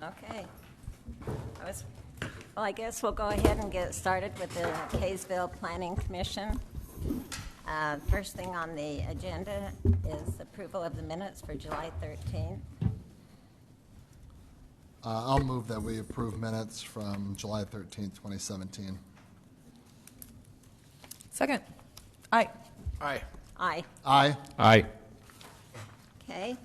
Okay. Well, I guess we'll go ahead and get started with the Kaysville Planning Commission. First thing on the agenda is approval of the minutes for July 13th. I'll move that we approve minutes from July 13th, 2017. Second. Aye. Aye. Aye. Aye. Aye. Okay.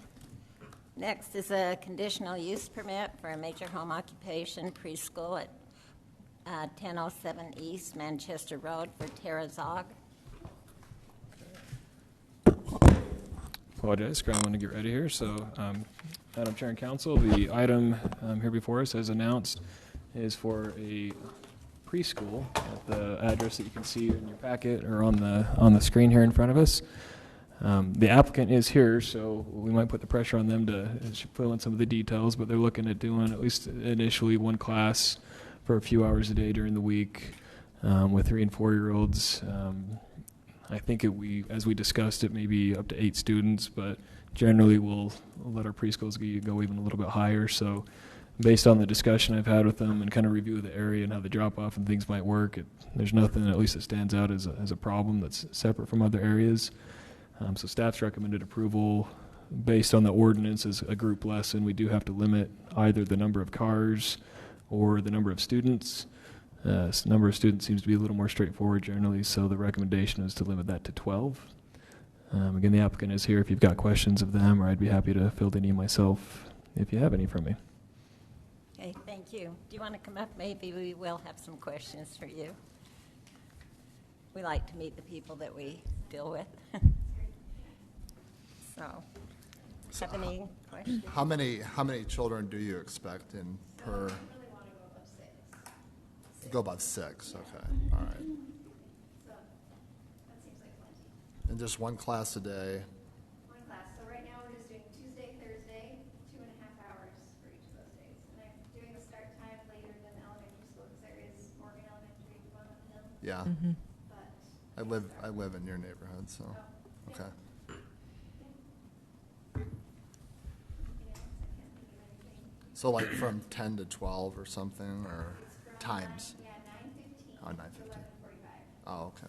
Next is a conditional use permit for a major home occupation preschool at 1007 East Manchester Road for Tara Zog. Apologize, scrambling to get ready here. So, Madam Chair and Council, the item here before us, as announced, is for a preschool at the address that you can see in your packet or on the screen here in front of us. The applicant is here, so we might put the pressure on them to fill in some of the details, but they're looking at doing at least initially one class for a few hours a day during the week with 3- and 4-year-olds. I think as we discussed, it may be up to 8 students, but generally we'll let our preschools go even a little bit higher. So based on the discussion I've had with them and kind of review of the area and how the drop-off and things might work, there's nothing at least that stands out as a problem that's separate from other areas. So staff's recommended approval based on the ordinance as a group lesson. We do have to limit either the number of cars or the number of students. The number of students seems to be a little more straightforward generally, so the recommendation is to limit that to 12. Again, the applicant is here if you've got questions of them, or I'd be happy to field any myself if you have any from me. Okay, thank you. Do you want to come up? Maybe we will have some questions for you. We like to meet the people that we deal with. So, have any questions? How many children do you expect in per? I really want to go above 6. Go about 6. Okay. All right. So that seems like plenty. And just one class a day. One class. So right now we're just doing Tuesday, Thursday, 2.5 hours for each of those days. And I'm doing the start time later than the elementary school because there is Morgan Elementary, one on the hill. Yeah. Mm-hmm. But I live in your neighborhood, so okay. So like from 10 to 12 or something, or times? Yeah, 9:15. Oh, 9:15. 11:45. Oh, okay.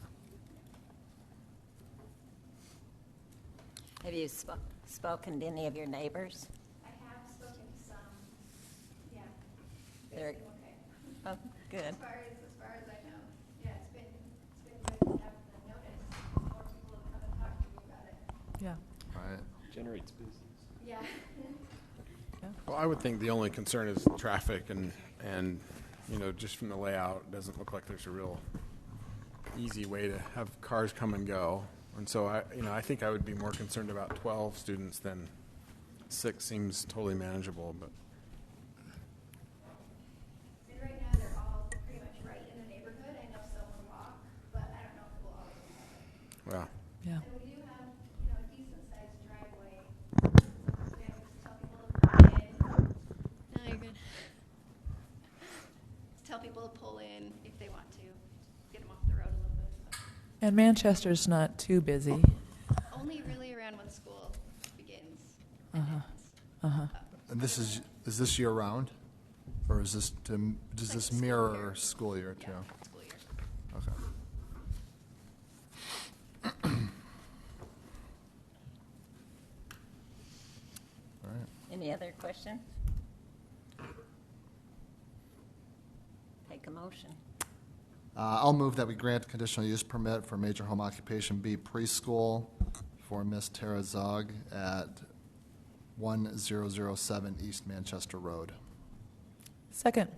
Have you spoken to any of your neighbors? I have spoken to some. Yeah. They're- It's been okay. Oh, good. As far as I know. Yeah, it's been good to have the notice. More people have come and talked to me about it. Yeah. All right. Generates business. Yeah. Well, I would think the only concern is traffic and just from the layout, it doesn't look like there's a real easy way to have cars come and go. And so I think I would be more concerned about 12 students than 6 seems totally manageable, but And right now they're all pretty much right in the neighborhood. I know some will walk, but I don't know if it will always happen. well, Yeah. And we do have, a decent sized driveway. Sometimes we have to tell people to pull in. No, you're good. Tell people to pull in if they want to, get them off the road a little bit. And Manchester's not too busy. Only really around when school begins. Uh-huh. And is this year round, or is this does this mirror school year too? Yeah, school year. Okay. All right. Any other questions? Take a motion. I'll move that we grant conditional use permit for major home occupation B preschool for Miss Tara Zog at 1007 East Manchester Road. Second.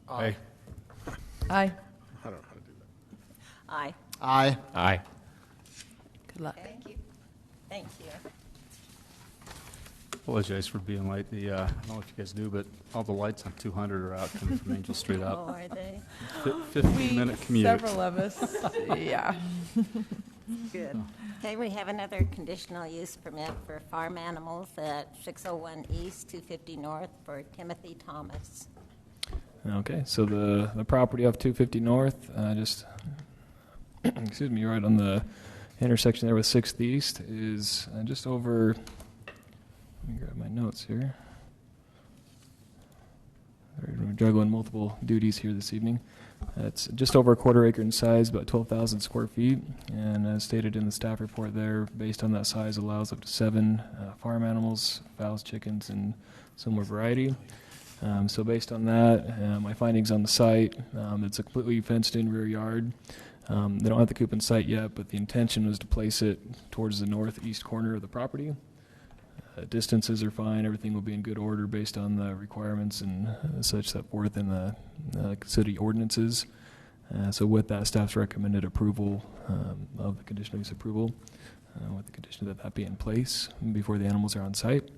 Aye. Aye. I don't know how to do that. Aye. Aye. Aye. Good luck. Thank you. Thank you. Apologize for being late. I don't know if you guys do, but all the lights on 200 are out coming from Angel Street Oh, up. are they? 15-minute commute. Several of us, yeah. Good. Okay, we have another conditional use permit for farm animals at 601 East, 250 North for Timothy Thomas. Okay, so the property off 250 North, excuse me, right on the intersection there with 6th East is just over, let me grab my notes here. juggling multiple duties here this evening. It's just over a quarter acre in size, about 12,000 square feet, and as stated in the staff report there, based on that size, allows up to 7 farm animals, fowls, chickens, and some more variety. So based on that, my findings on the site, it's a completely fenced-in rear yard. They don't have the coop in sight yet, but the intention was to place it towards the northeast corner of the property. Distances are fine. Everything will be in good order based on the requirements and such set forth in the city ordinances. So with that, staff's recommended approval of the conditional use approval with the condition that that be in place before the animals are on site.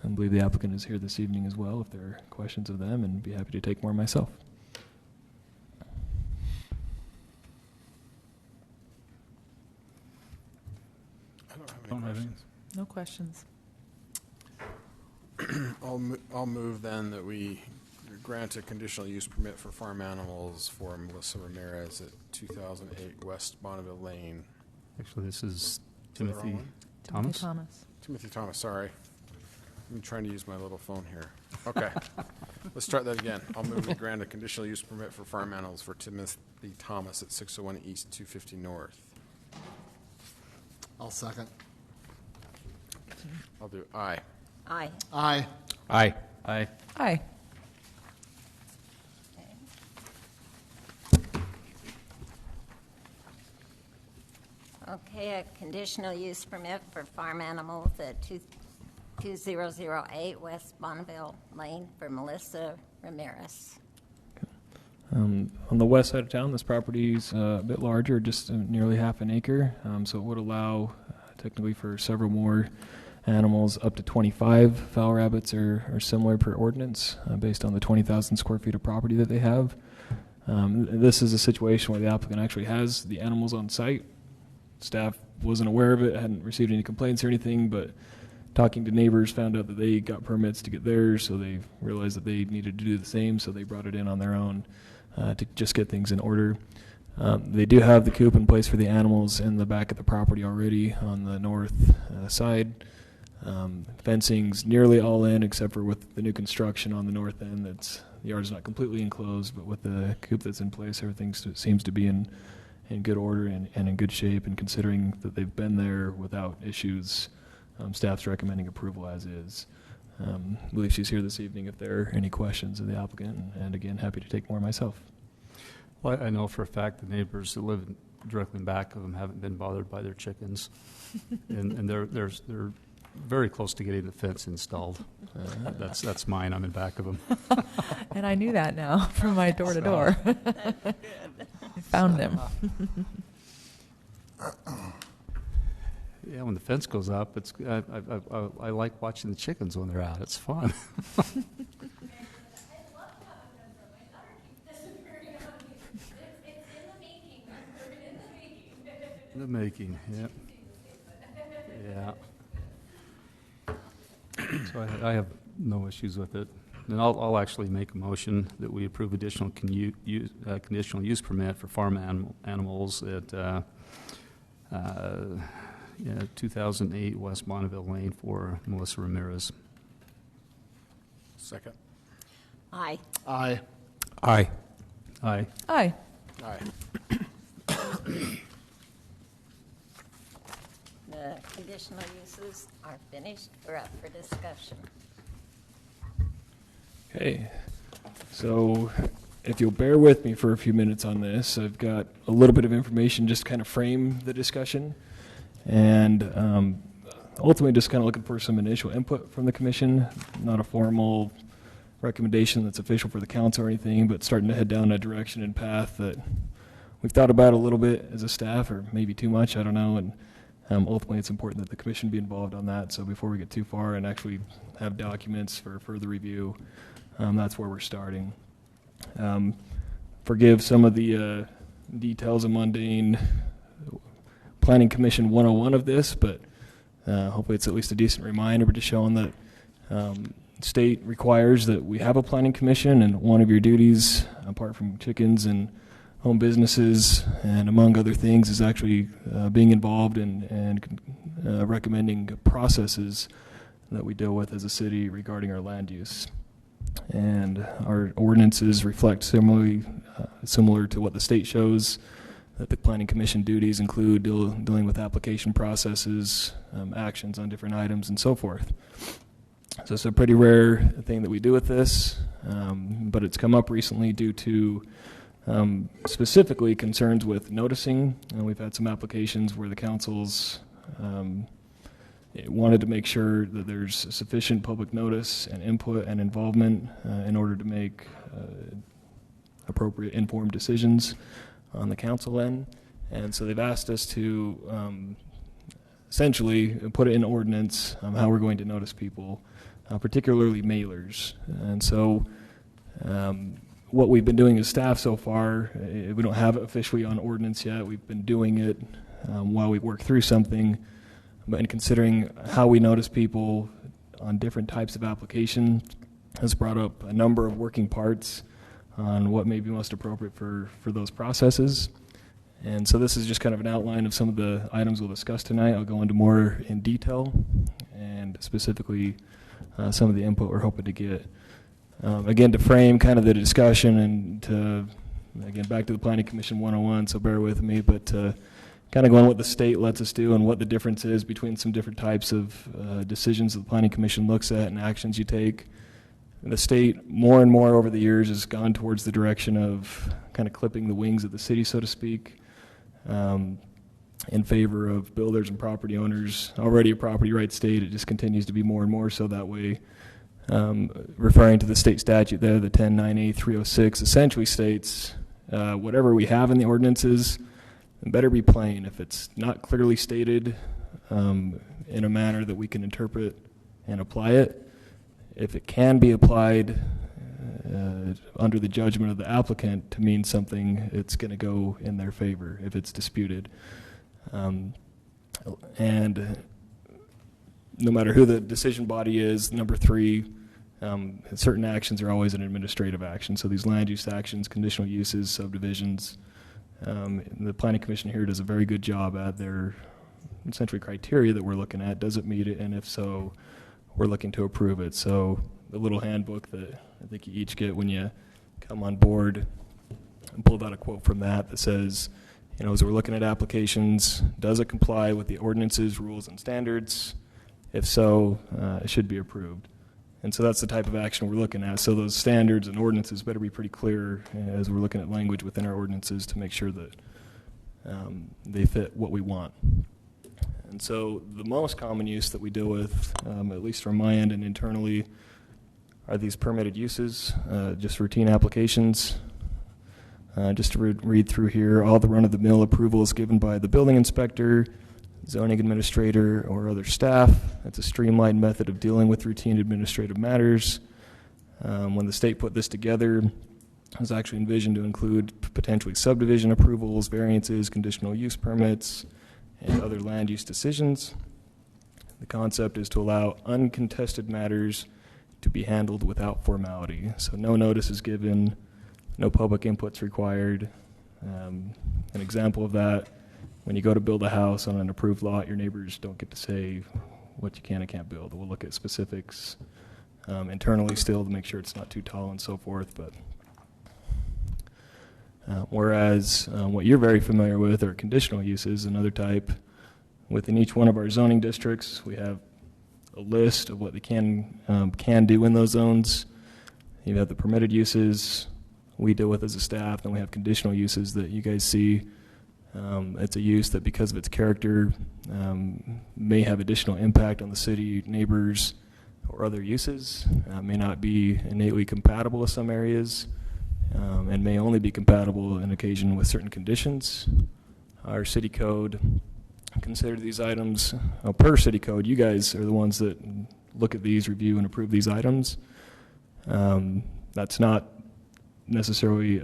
I believe the applicant is here this evening as well if there are questions of them, and be happy to take more myself. I don't have Don't any have any. questions. No questions. I'll move then that we grant a conditional use permit for farm animals for Melissa Ramirez at 2008 West Bonneville Lane. Actually, this is the wrong Timothy one? Thomas. Timothy Thomas, sorry. I'm trying to use my little phone here. Okay. Let's start that again. I'll move we grant a conditional use permit for farm animals for Timothy Thomas at 601 East, 250 North. I'll second. I'll do aye. Aye. Aye. Aye. Aye. Aye. Okay, a conditional use permit for farm animals at 2008 West Bonneville Lane for Melissa Ramirez. On the west side of town, this property is a bit larger, just nearly half an acre, so it would allow technically for several more animals. Up to 25 fowl rabbits are similar per ordinance based on the 20,000 square feet of property that they have. This is a situation where the applicant actually has the animals on site. Staff wasn't aware of it, hadn't received any complaints or anything, but talking to neighbors found out that they got permits to get theirs, so they realized that they needed to do the same, so they brought it in on their own to just get things in order. They do have the coop in place for the animals in the back of the property already on the north side. Fencing's nearly all in, except for with the new construction on the north end. The yard's not completely enclosed, but with the coop that's in place, everything seems to be in good order and in good shape. And considering that they've been there without issues, staff's recommending approval as is. I believe she's here this evening if there are any questions of the applicant, and again, happy to take more myself. Well, I know for a fact the neighbors that live directly in back of them haven't been bothered by their chickens, and they're very close to getting the fence installed. That's mine. I'm in back of them. And I knew that now from my door to door. I found them. Yeah, when the fence goes up, I like watching the chickens when they're out. It's fun. The making, yeah. Yeah. So I have no issues with it. And I'll actually make a motion that we approve additional conditional use permit for farm animals at 2008 West Bonneville Lane for Melissa Ramirez. Second. Aye. Aye. Aye. Aye. Aye. Aye. The conditional uses are finished. We're up for discussion. Okay, so if you'll bear with me for a few minutes on this, I've got a little bit of information just to kind of frame the discussion, and ultimately just kind of looking for some initial input from the commission, not a formal recommendation that's official for the council or anything, but starting to head down a direction and path that we've thought about a little bit as a staff, or maybe too much, I don't know, and ultimately it's important that the commission be involved on that. So before we get too far and actually have documents for further review, that's where we're starting. Forgive some of the details of mundane Planning Commission 101 of this, but hopefully it's at least a decent reminder to showing that state requires that we have a planning commission, and one of your duties, apart from chickens and home businesses and among other things, is actually being involved and recommending processes that we deal with as a city regarding our land use. and our ordinances reflect similar to what the state shows, that the Planning Commission duties include dealing with application processes, actions on different items, and so forth. So it's a pretty rare thing that we do with this, but it's come up recently due to specifically concerns with noticing. We've had some applications where the councils wanted to make sure that there's sufficient public notice and input and involvement in order to make appropriate informed decisions on the council end. And so they've asked us to essentially put it in ordinance how we're going to notice people, particularly mailers. And so what we've been doing as staff so far, we don't have it officially on ordinance yet. We've been doing it while we work through something, but in considering how we notice people on different types of application has brought up a number of working parts on what may be most appropriate for those processes. And so this is just kind of an outline of some of the items we'll discuss tonight. I'll go into more in detail and specifically some of the input we're hoping to get. Again, to frame kind of the discussion and to, again, back to the Planning Commission 101, so bear with me, but kind of going what the state lets us do and what the difference is between some different types of decisions that the Planning Commission looks at and actions you take. The state, more and more over the years, has gone towards the direction of kind of clipping the wings of the city, so to speak, in favor of builders and property owners. Already a property rights state, it just continues to be more and more so that way. Referring to the state statute there, the 10-9A-306, essentially states whatever we have in the ordinances, it better be plain. If it's not clearly stated in a manner that we can interpret and apply it, if it can be applied under the judgment of the applicant to mean something, it's going to go in their favor if it's disputed. And no matter who the decision body is, number 3, certain actions are always an administrative action. So these land use actions, conditional uses, subdivisions, the Planning Commission here does a very good job at their essentially criteria that we're looking at. Does it meet it? And if so, we're looking to approve it. So the little handbook that I think you each get when you come on board, I pulled out a quote from that says, you know, as we're looking at applications, does it comply with the ordinances, rules, and standards? If so, it should be approved. And so that's the type of action we're looking at. So those standards and ordinances better be pretty clear as we're looking at language within our ordinances to make sure that they fit what we want. And so the most common use that we deal with, at least from my end and internally, are these permitted uses, just routine applications. Just to read through here, all the run-of-the-mill approval is given by the building inspector, zoning administrator, or other staff. It's a streamlined method of dealing with routine administrative matters. When the state put this together, it was actually envisioned to include potentially subdivision approvals, variances, conditional use permits, and other land use decisions. The concept is to allow uncontested matters to be handled without formality. So no notice is given, no public input's required. An example of that, when you go to build a house on an approved lot, your neighbors don't get to say what you can and can't build. We'll look at specifics internally still to make sure it's not too tall and so forth. But whereas what you're very familiar with are conditional uses, another type. Within each one of our zoning districts, we have a list of what they can do in those zones. You have the permitted uses we deal with as a staff, then we have conditional uses that you guys see. It's a use that because of its character may have additional impact on the city, neighbors, or other uses, may not be innately compatible with some areas, and may only be compatible in occasion with certain conditions. Our city code consider these items, per city code, you guys are the ones that look at these, review, and approve these items. That's not necessarily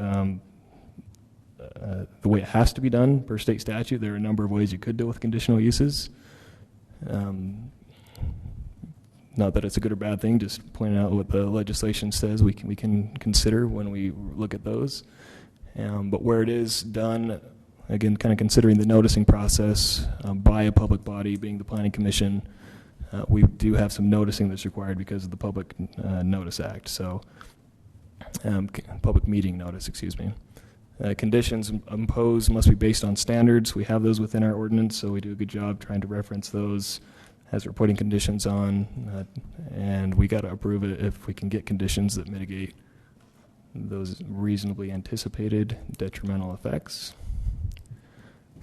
the way it has to be done per state statute. There are a number of ways you could deal with conditional uses. Not that it's a good or bad thing, just pointing out what the legislation says we can consider when we look at those. But where it is done, again, kind of considering the noticing process by a public body, being the Planning Commission, we do have some noticing that's required because of the Public Notice Act. So, public meeting notice, excuse me. Conditions imposed must be based on standards. We have those within our ordinance, so we do a good job trying to reference those as we're putting conditions on, and we got to approve it if we can get conditions that mitigate those reasonably anticipated detrimental effects.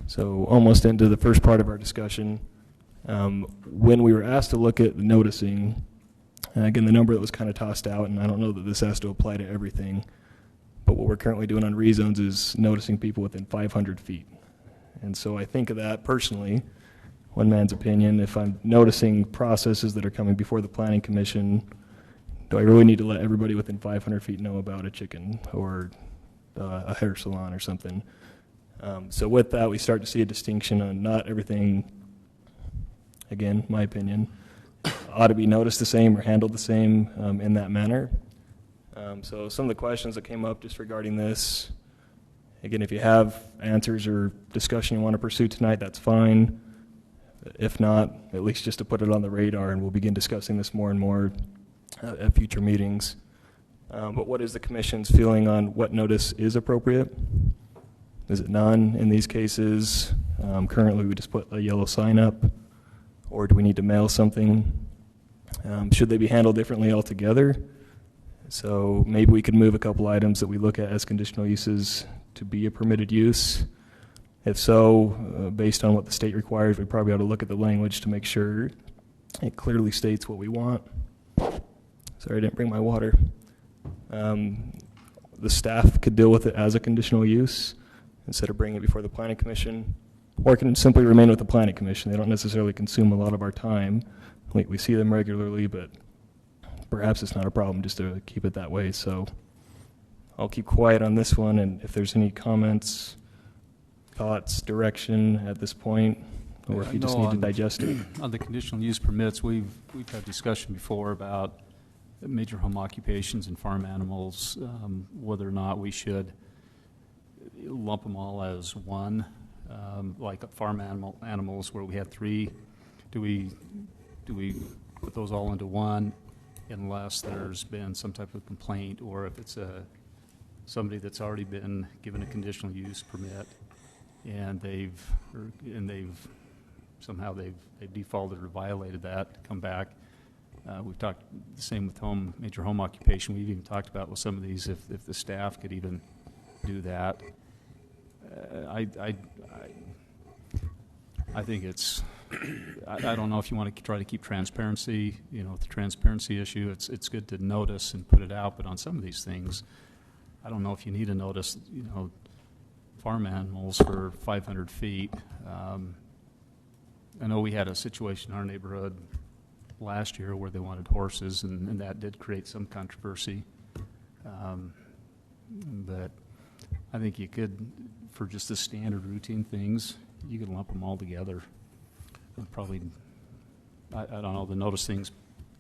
So almost into the first part of our discussion, when we were asked to look at the noticing, again, the number that was kind of tossed out, and I don't know that this has to apply to everything, but what we're currently doing on rezones is noticing people within 500 feet. And so I think of that personally, one man's opinion, if I'm noticing processes that are coming before the Planning Commission, do I really need to let everybody within 500 feet know about a chicken or a hair salon or something? So with that, we start to see a distinction on not everything, again, my opinion, ought to be noticed the same or handled the same in that manner. So some of the questions that came up just regarding this, again, if you have answers or discussion you want to pursue tonight, that's fine. If not, at least just to put it on the radar, and we'll begin discussing this more and more at future meetings. But what is the Commission's feeling on what notice is appropriate? Is it none in these cases? Currently, we just put a yellow sign up, or do we need to mail something? Should they be handled differently altogether? So maybe we could move a couple items that we look at as conditional uses to be a permitted use. If so, based on what the state requires, we probably ought to look at the language to make sure it clearly states what we want. Sorry, I didn't bring my water. The staff could deal with it as a conditional use instead of bringing it before the Planning Commission, or it can simply remain with the Planning Commission. They don't necessarily consume a lot of our time. We see them regularly, but perhaps it's not a problem just to keep it that way. So I'll keep quiet on this one, and if there's any comments, thoughts, direction at this point, or if you just need to digest it. On the conditional use permits, we've had discussion before about major home occupations and farm animals, whether or not we should lump them all as one, like farm animals where we had three. Do we put those all into one unless there's been some type of complaint, or if it's somebody that's already been given a conditional use permit and they've somehow defaulted or violated that, come back. We've talked the same with major home occupation. We've even talked about with some of these if the staff could even do that. I think it's. I don't know if you want to try to keep transparency. You know, the transparency issue. It's good to notice and put it out, but on some of these things, I don't know if you need to notice. You know, farm animals for 500 feet. I know we had a situation in our neighborhood last year where they wanted horses, and that did create some controversy. But I think you could, for just the standard routine things, you could lump them all together. And probably, I don't know, the notice thing's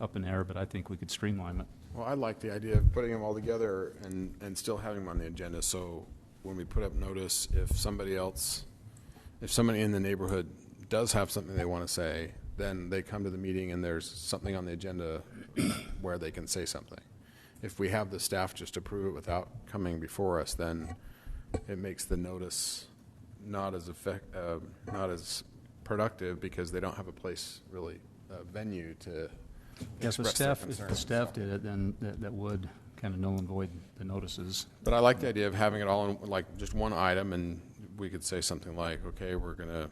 up in the air, but I think we could streamline it. Well, I like the idea of putting them all together and still having them on the agenda. So when we put up notice, if somebody in the neighborhood does have something they want to say, then they come to the meeting and there's something on the agenda where they can say something. If we have the staff just approve it without coming before us, then it makes the notice not as productive because they don't have a place, really, a venue to express their concerns. If the staff did it, then that would kind of null and void the notices. But I like the idea of having it all in like just one item, and we could say something like, okay, we're going to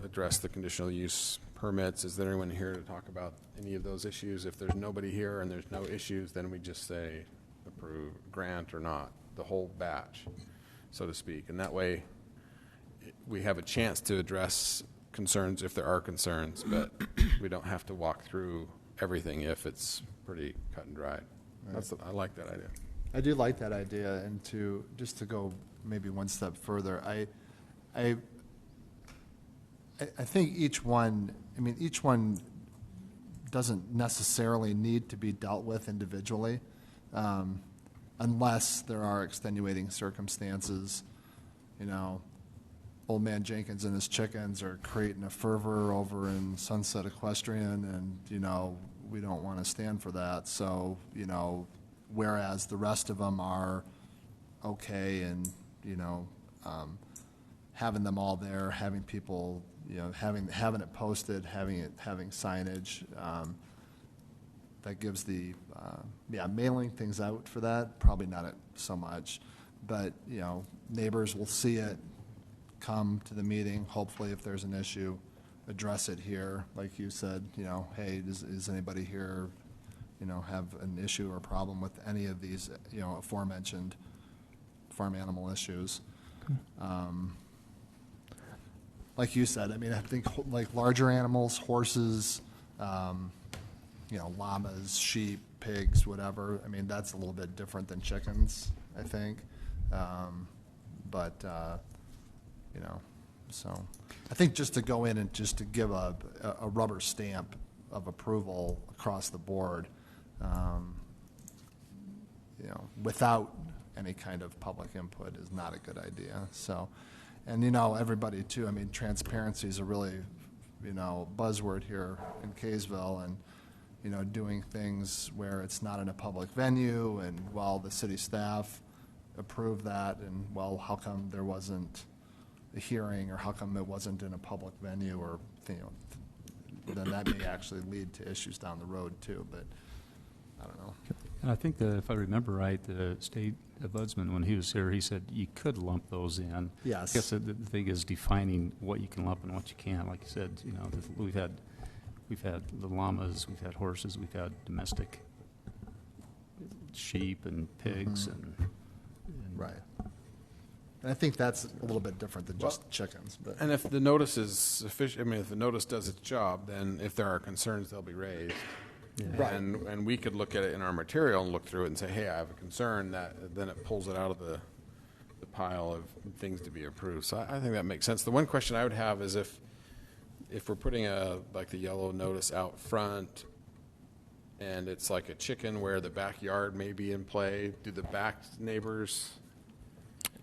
address the conditional use permits. Is there anyone here to talk about any of those issues? If there's nobody here and there's no issues, then we just say approve, grant or not, the whole batch, so to speak. And that way we have a chance to address concerns if there are concerns, but we don't have to walk through everything if it's pretty cut and dried. Right. I like that idea. I do like that idea, and just to go maybe one step further, I think each one doesn't necessarily need to be dealt with individually, unless there are extenuating circumstances, you know, Old Man Jenkins and his chickens are creating a fervor over in Sunset Equestrian, and, we don't want to stand for that. So, whereas the rest of them are okay, and, having them all there, having people, having it posted, having signage, that gives the, mailing things out for that, probably not so much. But, neighbors will see it, come to the meeting, hopefully if there's an issue, address it here. Like you said, hey, is anybody here, have an issue or problem with any of these, aforementioned farm animal issues. Like you said, I think like larger animals, horses, llamas, sheep, pigs, whatever, that's a little bit different than chickens, I think. So I think just to go in and just to give a rubber stamp of approval across the board, without any kind of public input is not a good idea. So, and everybody too, transparency is a really, buzzword here in Kaysville, and, doing things where it's not in a public venue, and while the city staff approved that, and how come there wasn't a hearing, or how come it wasn't in a public venue, or then that may actually lead to issues down the road too. But I don't know. And I think that if I remember right, the state ombudsman, when he was here, he said you could lump those in. Yes. I guess the thing is defining what you can lump and what you can't. Like you said, we've had the llamas, we've had horses, we've had domestic sheep and pigs, and right. And I think that's a little bit different than just chickens. But And if the notice is sufficient, if the notice does its job, then if there are concerns, they'll be raised. Yeah. Right. And we could look at it in our material and look through it and say, hey, I have a concern, that then it pulls it out of the pile of things to be approved. So I think that makes sense. The one question I would have is if we're putting the yellow notice out front, and it's like a chicken where the backyard may be in play, do the back neighbors,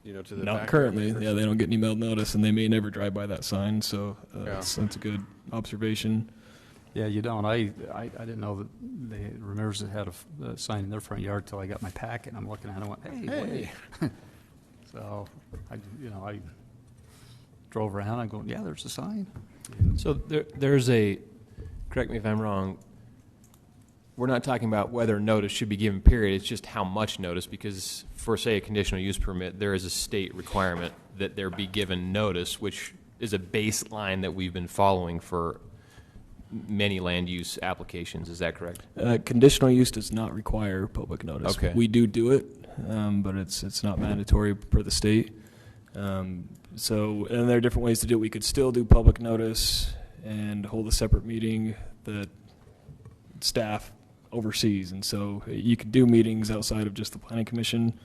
to the Not back currently. neighbors? Yeah, they don't get any mailed notice, and they may never drive by that sign. So Yeah. that's a good observation. yeah, you don't. I didn't know that they remembers that had a sign in their front yard till I got my packet, and I'm looking at it and went, hey. Wait. So I drove around. I'm going, yeah, there's a sign. So there's correct me if I'm wrong, we're not talking about whether notice should be given, period. It's just how much notice, because for, say, a conditional use permit, there is a state requirement that there be given notice, which is a baseline that we've been following for many land use applications. Is that correct? Conditional use does not require public notice. Okay. We do it, but it's not mandatory per the state. And there are different ways to do it. We could still do public notice and hold a separate meeting that staff oversees. And so you could do meetings outside of just the planning commission.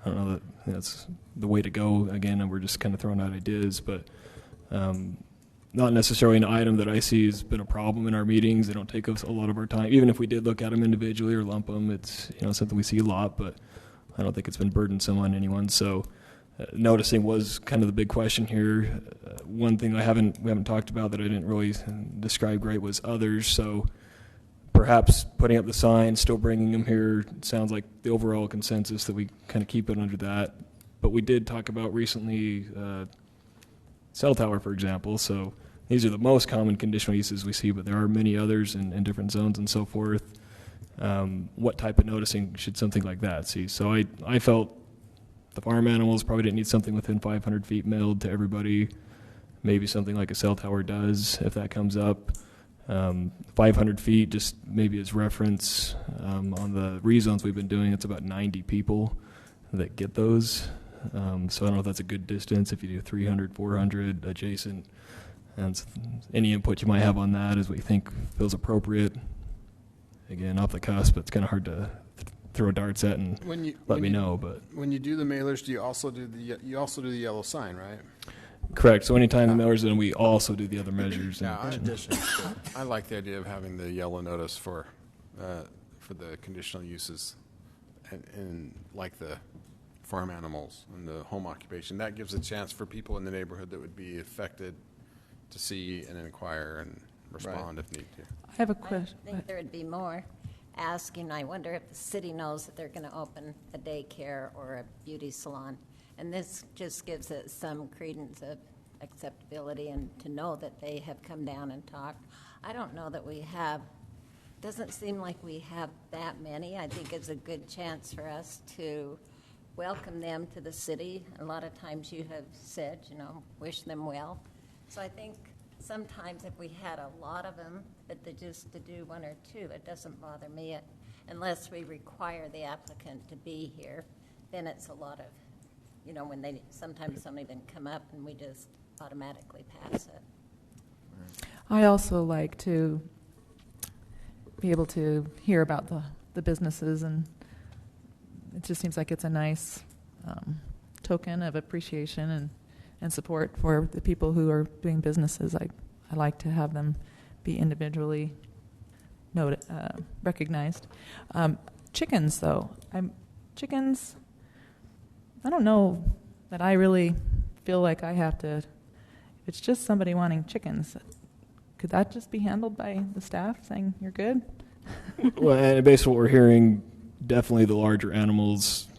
I don't know that that's the way to go. Again, and we're just kind of throwing out ideas, but not necessarily an item that I see has been a problem in our meetings. They don't take us a lot of our time. Even if we did look at them individually or lump them, it's something we see a lot, but I don't think it's been burdensome on anyone. So noticing was kind of the big question here. One thing we haven't talked about that I didn't really describe great was others. So perhaps putting up the sign, still bringing them here, sounds like the overall consensus that we kind of keep it under that. But we did talk about recently cell tower, for example. So these are the most common conditional uses we see, but there are many others in different zones and so forth. What type of noticing should something like that see? So I felt the farm animals probably didn't need something within 500 feet mailed to everybody. Maybe something like a cell tower does, if that comes up. 500 feet, just maybe as reference. On the rezones we've been doing, it's about 90 people that get those. So I don't know if that's a good distance, if you do 300, 400 adjacent. And any input you might have on that is what you think feels appropriate. Again, off the cusp, it's kind of hard to throw darts at and let me know. But when you do the mailers, do you also do the yellow sign, right? Correct. So anytime the mailers, then we also do the other measures. Yeah, I like the idea of having the yellow notice for the conditional uses, and like the farm animals and the home occupation. That gives a chance for people in the neighborhood that would be affected to see and inquire and respond if need to. I have a I question. think there would be more asking. I wonder if the city knows that they're going to open a daycare or a beauty salon. And this just gives it some credence of acceptability and to know that they have come down and talked. I don't know that we have, doesn't seem like we have that many. I think it's a good chance for us to welcome them to the city. A lot of times you have said, you know, wish them well. So I think sometimes if we had a lot of them, but just to do one or two, it doesn't bother me. Unless we require the applicant to be here, then it's a lot of, you know, when they sometimes don't even come up and we just automatically pass it. I also like to be able to hear about the businesses, and it just seems like it's a nice token of appreciation and support for the people who are doing businesses. I like to have them be individually recognized. Chickens, though. Chickens, I don't know that I really feel like I have to, if it's just somebody wanting chickens, could that just be handled by the staff saying, you're good? Well, and based on what we're hearing, definitely the larger animals,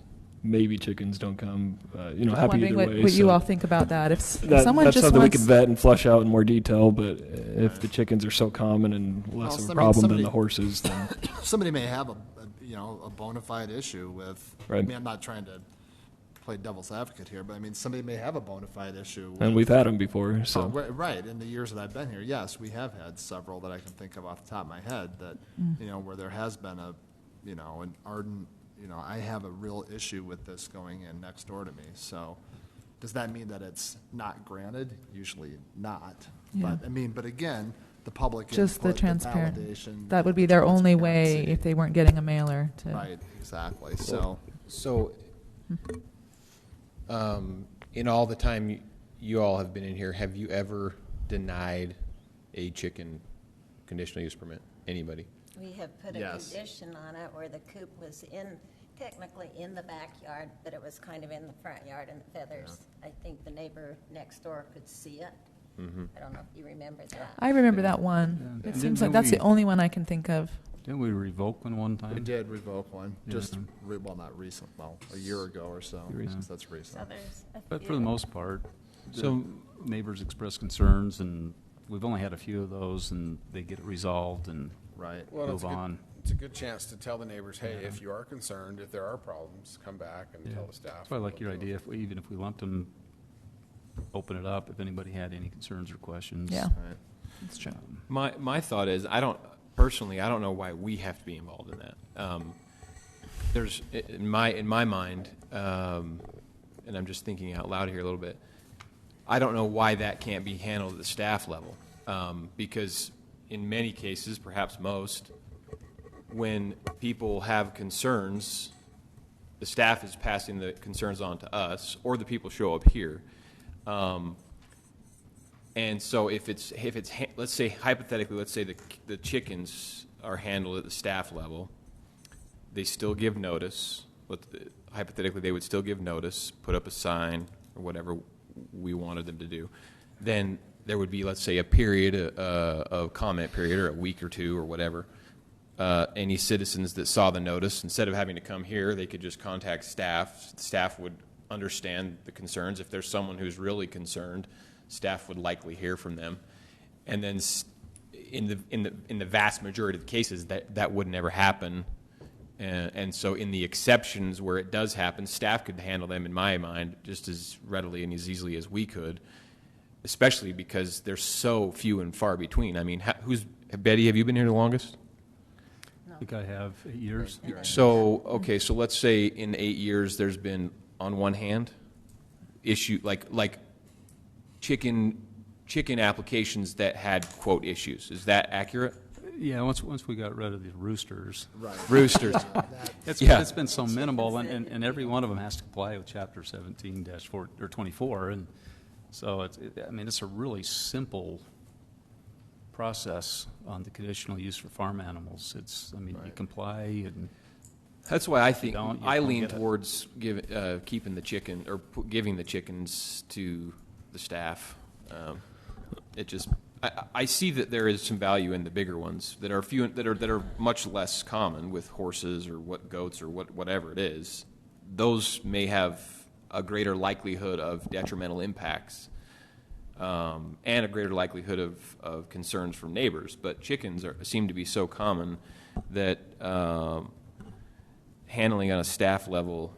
maybe chickens don't come. You know, happy either way. What you all think about that? If That's someone just something wants, we could vet and flush out in more detail. But if the chickens are so common and less of a problem than the horses, then Somebody may have a bona fide issue with, I Right. mean, I'm not trying to play devil's advocate here, but I mean, somebody may have a bona fide issue. and we've had them before. So Right, in the years that I've been here, yes, we have had several that I can think of off the top of my head that, where there has been an ardent, I have a real issue with this going in next door to me. So does that mean that it's not granted? Usually not. Yeah. But again, the public just the input, transparent, validation, that would be their only way transparency. if they weren't getting a mailer to. Right, exactly. So, In all the time you all have been in here, have you ever denied a chicken conditional use permit? Anybody? We have put a Yes. condition on it where the coop was technically in the backyard, but it was kind of in the front yard and the feathers. I think the neighbor next door could see it. I don't know if you remember that. I remember that one. Yeah. It And seems then like that's we- the only one I can think of. Didn't we revoke one time? we did revoke one, Yeah. just, not recent, a year ago or so. Recent. That's So recent. there's a But few. for the most part, So- neighbors express concerns, and we've only had a few of those, and they get it resolved and Right. Well, move on. It's a good chance to tell the neighbors, hey, if you are concerned, if there are problems, come back and Yeah. tell the staff. That's why I like your idea, even if we lumped them, open it up, if anybody had any concerns or questions. Yeah. Right. That's true. My thought is, I don't know why we have to be involved in that. There's in my mind, and I'm just thinking out loud here a little bit. I don't know why that can't be handled at the staff level, because in many cases, perhaps most, when people have concerns, the staff is passing the concerns on to us, or the people show up here. And so if it's let's say hypothetically, let's say the chickens are handled at the staff level, they still give notice. Hypothetically, they would still give notice, put up a sign or whatever we wanted them to do. Then there would be, let's say, a period, a comment period, or a week or two or whatever. Any citizens that saw the notice, instead of having to come here, they could just contact staff. Staff would understand the concerns. If there's someone who's really concerned, staff would likely hear from them. And then in the vast majority of the cases, that would never happen. And so in the exceptions where it does happen, staff could handle them, in my mind, just as readily and as easily as we could, especially because they're so few and far between. I mean, Betty, have you been here the longest? I think I have 8 years. So, okay, so let's say in 8 years there's been, on one hand, like chicken applications that had, quote, issues. Is that accurate? Yeah, once we got rid of the roosters, Roosters. it's been so minimal, and every one of them has to comply with Chapter 17-4 or 24, and so it's a really simple process on the conditional use for farm animals. You comply, and That's why I think don't, you I don't lean get it. towards keeping the chicken or giving the chickens to the staff. It just I see that there is some value in the bigger ones that are few that are much less common with horses or goats or whatever it is. Those may have a greater likelihood of detrimental impacts and a greater likelihood of concerns from neighbors. But chickens seem to be so common that handling on a staff level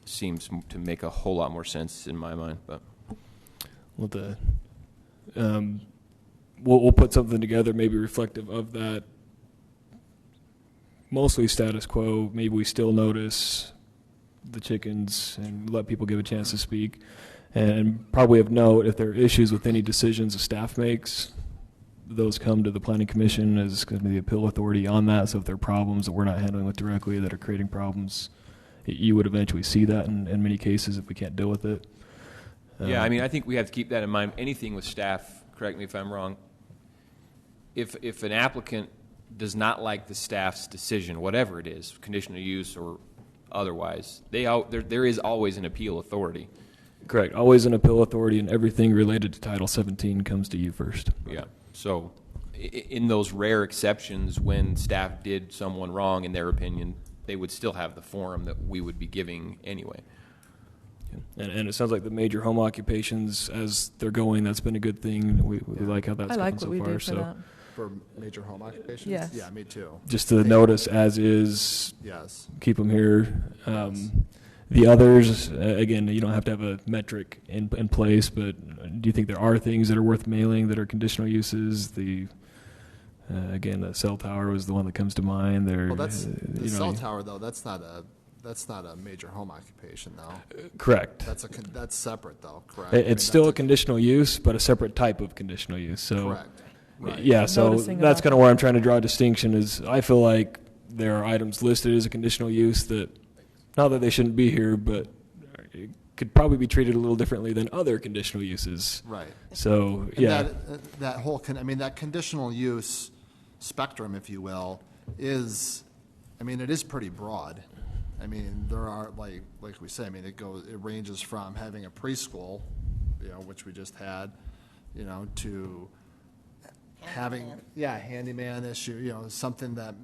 seems to make a whole lot more sense in my mind. But we'll put something together, maybe reflective of that. Mostly status quo. Maybe we still notice the chickens and let people give a chance to speak. And probably of note, if there are issues with any decisions the staff makes, those come to the Planning Commission as going to be the appeal authority on that. So if there are problems that we're not handling with directly that are creating problems, you would eventually see that in many cases if we can't deal with it. yeah, I mean, I think we have to keep that in mind. Anything with staff, correct me if I'm wrong, if an applicant does not like the staff's decision, whatever it is, conditional use or otherwise, there is always an appeal authority. Correct. Always an appeal authority, and everything related to Title 17 comes to you first. Yeah. So in those rare exceptions when staff did someone wrong, in their opinion, they would still have the forum that we would be giving anyway. And it sounds like the major home occupations, as they're going, that's been a good thing. We like how that's I gone like what so we far. did for So that. For major home occupations? Yes. Yeah, me too. just the notice as is, Yes. keep them here. The others, again, you don't have to have a metric in place, but do you think there are things that are worth mailing that are conditional uses? Again, the cell tower was the one that comes to mind. There, Well, that's the cell tower though. That's not a major home occupation though. correct. That's separate though. Correct. It's still a conditional use, but a separate type of conditional use. So, correct. Right. yeah. So Noticing that's about kind of where I'm trying to draw a distinction. Is I feel like there are items listed as a conditional use that, not that they shouldn't be here, but it could probably be treated a little differently than other conditional uses. Right. So, And yeah. that whole that conditional use spectrum, if you will, is, it is pretty broad. There are like we say. It ranges from having a preschool, which we just had, to having handyman issue, something that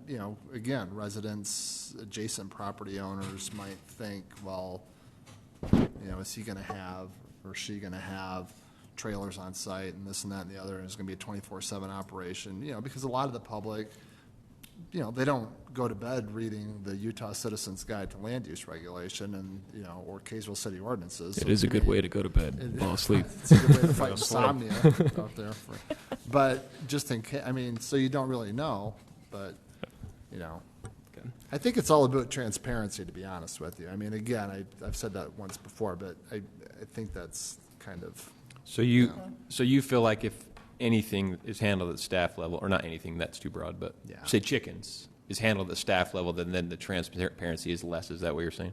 again, residents, adjacent property owners might think, well, is he going to have or she going to have trailers on site and this and that and the other, and it's going to be a 24/7 operation, because a lot of the public, they don't go to bed reading the Utah Citizens Guide to Land Use Regulation and, or Kaysville City ordinances. It is a good way to go to bed and fall asleep. It's a good way to fight insomnia out there. But just in case, so you don't really know, but, I think it's all about transparency, to be honest with you. Again, I've said that once before, but I think that's kind of. So you feel like if anything is handled at staff level, or not anything, that's too broad, but say chickens is handled at staff level, then the transparency is less. Is that what you're saying?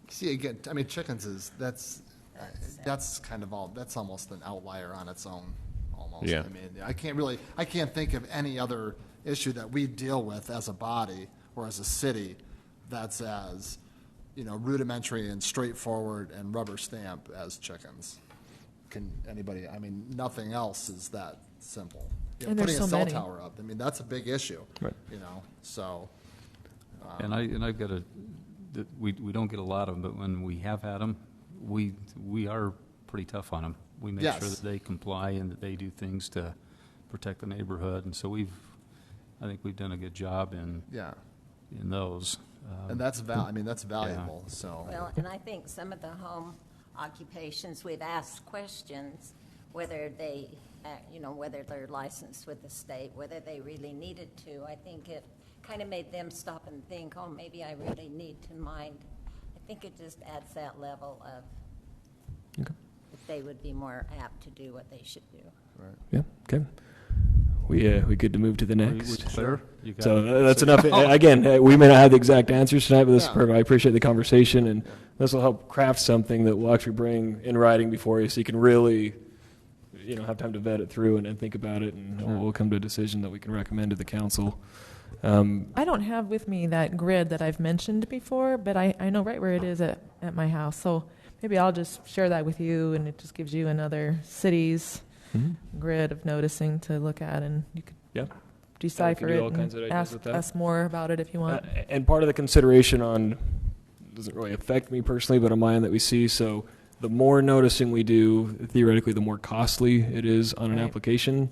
See, again, chickens that's kind of that's almost an outlier on its own, almost. Yeah. I can't think of any other issue that we deal with as a body or as a city that's as, rudimentary and straightforward and rubber stamp as chickens. Can anybody, nothing else is that simple. And there's putting a so cell many. tower up, that's a big issue. Right. So. And I've got we don't get a lot of them, but when we have had them, we are pretty tough on them. We make Yes. sure that they comply and that they do things to protect the neighborhood, and so I think we've done a good job in those. And that's that's valuable. So. Well, and I think some of the home occupations, we've asked questions, whether they, whether they're licensed with the state, whether they really needed to. I think it kind of made them stop and think, oh, maybe I really need to mind. I think it just adds that level of that they would be more apt to do what they should do. Right. Yeah. Okay. We good to move to the We next. clear? You got So it? that's enough. Again, we may not have the exact answers tonight, but this is Yeah. perfect. I appreciate the conversation, and this will help craft something that we'll actually bring in writing before you, so you can really, have time to vet it through and think about it, and we'll come to a decision that we can recommend to the council. I don't have with me that grid that I've mentioned before, but I know right where it is at my house. So maybe I'll just share that with you, and it just gives you another city's grid of noticing to look at, and you could decipher do it all kinds of and ideas ask with that. us more about it if you want. And part of the consideration on, doesn't really affect me personally, but on my end that we see, so the more noticing we do, theoretically, the more costly it is on an Right. application.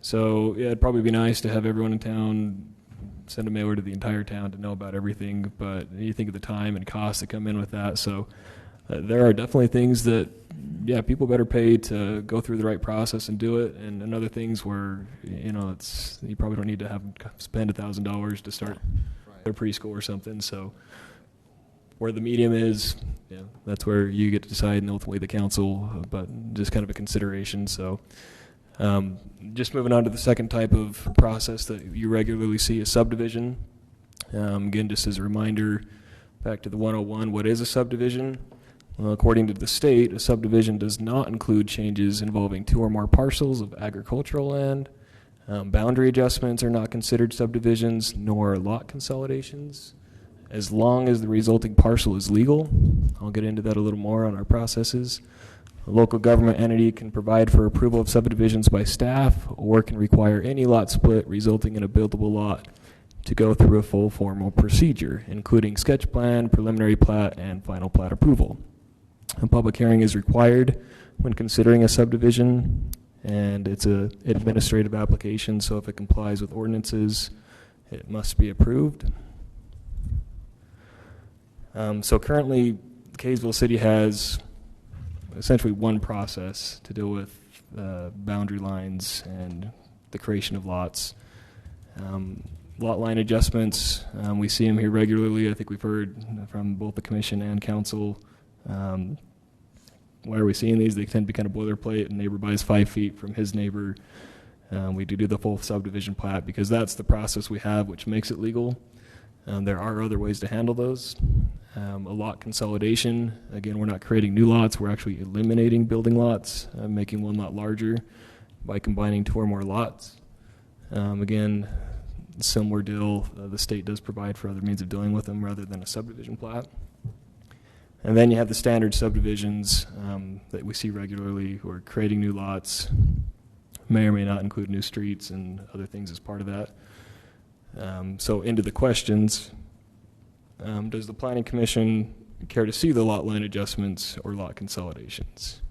So yeah, it'd probably be nice to have everyone in town send a mailer to the entire town to know about everything, but you think of the time and costs that come in with that. So there are definitely things that, people better pay to go through the right process and do it, and other things where, it's, you probably don't need to spend $1,000 to start their preschool or something. So where the medium is, that's where you get to decide, and ultimately the council, but just kind of a consideration. So just moving on to the second type of process that you regularly see is subdivision. Again, just as a reminder, back to the 101, what is a subdivision? Well, according to the state, a subdivision does not include changes involving 2 or more parcels of agricultural land. Boundary adjustments are not considered subdivisions, nor lot consolidations, as long as the resulting parcel is legal. I'll get into that a little more on our processes. A local government entity can provide for approval of subdivisions by staff, or can require any lot split resulting in a buildable lot to go through a full formal procedure, including sketch plan, preliminary plat, and final plat approval. A public hearing is required when considering a subdivision, and it's an administrative application, so if it complies with ordinances, it must be approved. So currently, Kaysville City has essentially one process to deal with boundary lines and the creation of lots. Lot line adjustments, we see them here regularly. I think we've heard from both the commission and council. Why are we seeing these? They tend to be kind of boilerplate. A neighbor buys 5 feet from his neighbor. We do the full subdivision plat because that's the process we have, which makes it legal. There are other ways to handle those. A lot consolidation, again, we're not creating new lots, we're actually eliminating building lots, making one lot larger by combining 2 or more lots. Again, similar deal, the state does provide for other means of dealing with them rather than a subdivision plat. And then you have the standard subdivisions that we see regularly, who are creating new lots, may or may not include new streets and other things as part of that. So into the questions, does the Planning Commission care to see the lot line adjustments or lot consolidations?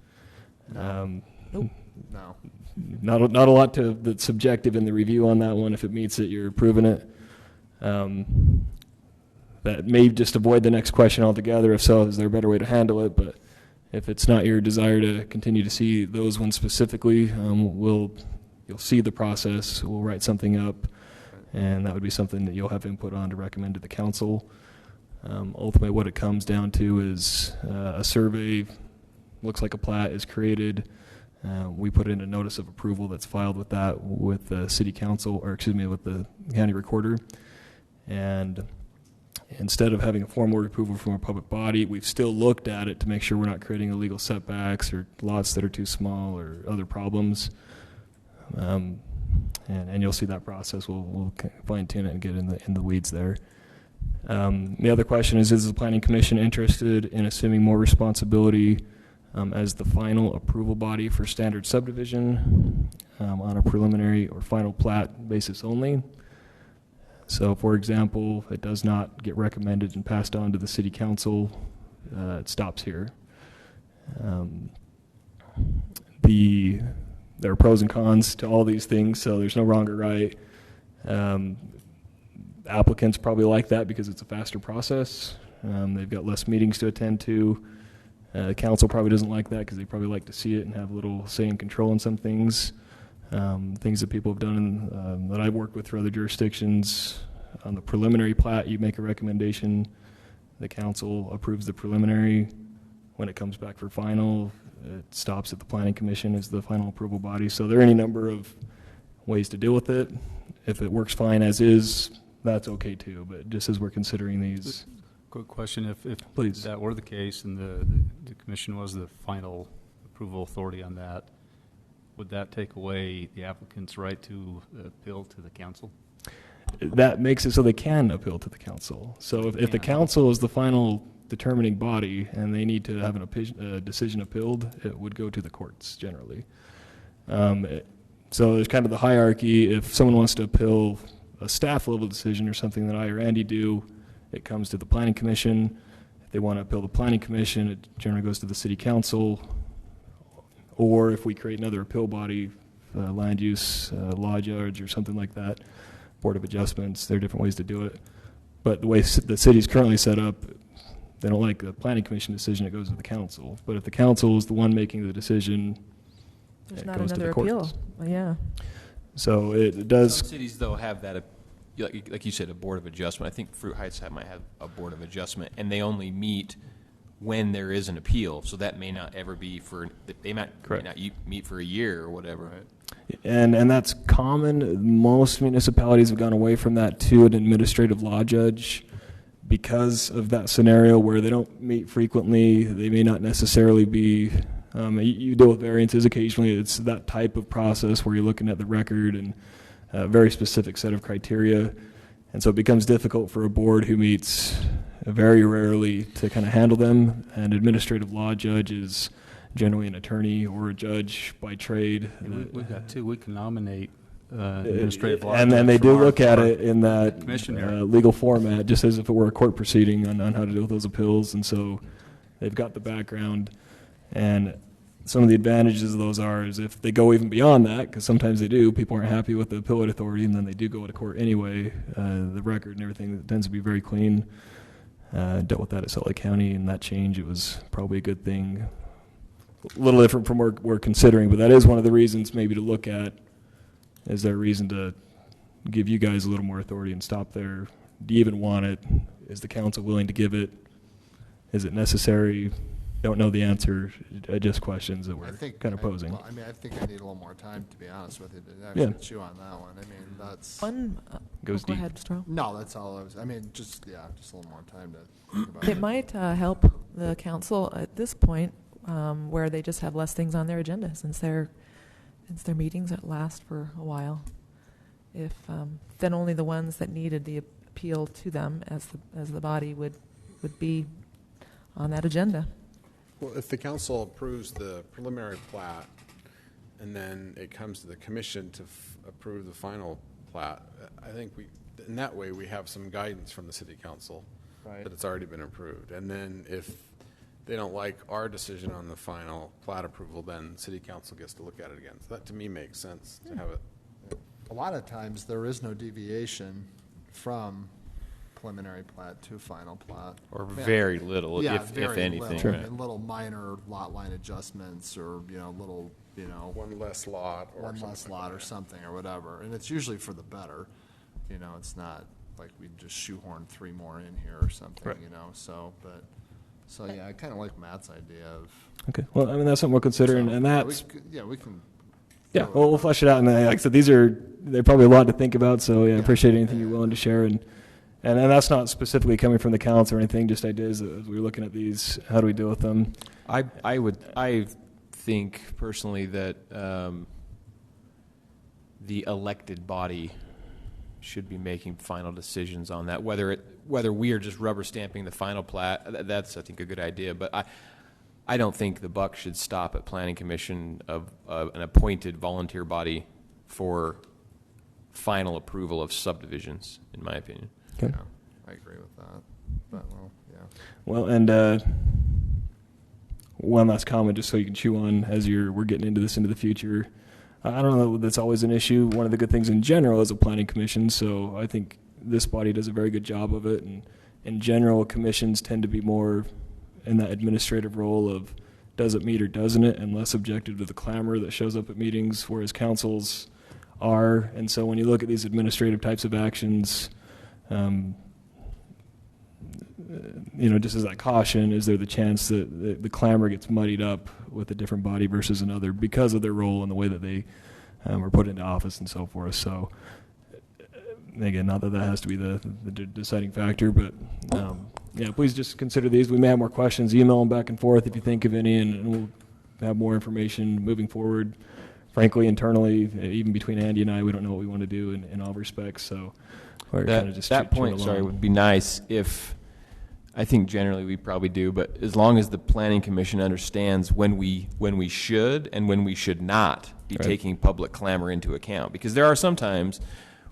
Nope. No. Not a lot that's subjective in the review on that one. If it meets it, you're approving it. That may just avoid the next question altogether. If so, is there a better way to handle it? But if it's not your desire to continue to see those ones specifically, you'll see the process. We'll write something up, and that would be something that you'll have input on to recommend to the council. Ultimately, what it comes down to is a survey, looks like a plat is created. We put in a notice of approval that's filed with that with the city council, or excuse me, with the county recorder. And instead of having a formal approval from a public body, we've still looked at it to make sure we're not creating illegal setbacks or lots that are too small or other problems. And you'll see that process. We'll fine tune it and get in the weeds there. The other question is the Planning Commission interested in assuming more responsibility as the final approval body for standard subdivision on a preliminary or final plat basis only? So, for example, it does not get recommended and passed on to the city council, it stops here. There are pros and cons to all these things, so there's no wrong or right. Applicants probably like that because it's a faster process. They've got less meetings to attend to. The council probably doesn't like that because they probably like to see it and have a little say and control in some things. Things that people have done that I've worked with for other jurisdictions. On the preliminary plat, you make a recommendation. The council approves the preliminary. When it comes back for final, it stops at the Planning Commission as the final approval body. So there are any number of ways to deal with it. If it works fine as is, that's okay too. But just as we're considering these. Quick question, if Please. that were the case and the commission was the final approval authority on that, would that take away the applicant's right to appeal to the council? that makes it so they can appeal to the council. So if the council is the final determining body and they need to have a decision appealed, it would go to the courts generally. So there's kind of the hierarchy. If someone wants to appeal a staff level decision or something that I or Andy do, it comes to the planning commission. If they want to appeal the planning commission, it generally goes to the city council. Or if we create another appeal body, land use, law judge or something like that, board of adjustments, there are different ways to do it. But the way the city's currently set up, they don't like the planning commission decision, it goes to the council. But if the council is the one making the decision, There's it not goes to another the appeal. courts. Well, yeah. So it does. Some cities, though, have that, like you said, a board of adjustment. I think Fruit Heights might have a board of adjustment, and they only meet when there is an appeal. So that may not ever be for, they might not meet for a year or whatever. Right. And that's common. Most municipalities have gone away from that to an administrative law judge because of that scenario where they don't meet frequently. They may not necessarily be, you deal with variances occasionally. It's that type of process where you're looking at the record and a very specific set of criteria. And so it becomes difficult for a board who meets very rarely to kind of handle them. An administrative law judge is generally an attorney or a judge by trade. We've got two. We can nominate administrative law and judge then they from do our- look at our it in that commissioner. legal format, just as if it were a court proceeding on how to deal with those appeals. And so they've got the background. And some of the advantages of those is if they go even beyond that, because sometimes they do, people aren't happy with the appellate authority, and then they do go to court anyway. The record and everything tends to be very clean. Dealt with that at Salt Lake County, and that change, it was probably a good thing. A little different from what we're considering, but that is one of the reasons maybe to look at. Is there a reason to give you guys a little more authority and stop there? Do you even want it? Is the council willing to give it? Is it necessary? Don't know the answer. Just questions that we're kind of posing. I mean, I think I need a little more time, to be honest with you, to actually chew on that one. I mean, that's... Goes Go deep. ahead, Stroh. No, that's all I was... I mean, just a little more time to think about It might help the council at this point where they just have less things on their agenda since their meetings that last for a while. If then only the ones that needed the appeal to them as the body would be on that agenda. Well, if the council approves the preliminary plat, and then it comes to the commission to approve the final plat, I think in that way, we have some guidance from the city council that it's already been approved. And then if they don't like our decision on the final plat approval, then city council gets to look at it again. So that, to me, makes sense to have it. A lot of times, there is no deviation from preliminary plat to final plat. Or very little, if very anything. little. Right. And little minor lot line adjustments, or little, One less lot or one something less like lot that. or something or whatever. And it's usually for the better. It's not like we just shoehorn 3 more in here or something. Right. So yeah, I kind of like Matt's idea of. Okay. Well, I mean, that's something we'll consider, and that's... we can. Yeah, well, we'll flesh it out. And like I said, they're probably a lot to think about. So yeah, I appreciate anything you're willing to share. And that's not specifically coming from the council or anything, just ideas as we're looking at these. How do we deal with them? I think personally that the elected body should be making final decisions on that. Whether we are just rubber stamping the final plat, that's I think a good idea. But I don't think the buck should stop at planning commission of an appointed volunteer body for final approval of subdivisions, in my opinion. Okay. Yeah, I agree with that. But Well, and one last comment, just so you can chew on as we're getting into this into the future. I don't know that that's always an issue. One of the good things in general is a planning commission, so I think this body does a very good job of it. And in general, commissions tend to be more in that administrative role of does it meet or doesn't it, and less subjective to the clamor that shows up at meetings, whereas councils are. And so when you look at these administrative types of actions, just as that caution, is there the chance that the clamor gets muddied up with a different body versus another because of their role and the way that they are put into office and so forth. So again, not that has to be the deciding factor, but please just consider these. We may have more questions. Email them back and forth if you think of any, and we'll have more information moving forward. Frankly, internally, even between Andy and I, we don't know what we want to do in all respects. So Or kind of just That chewing point, sorry, along? would be nice if, I think generally we probably do, but as long as the planning commission understands when we should and when we should not be Right. taking public clamor into account. Because there are some times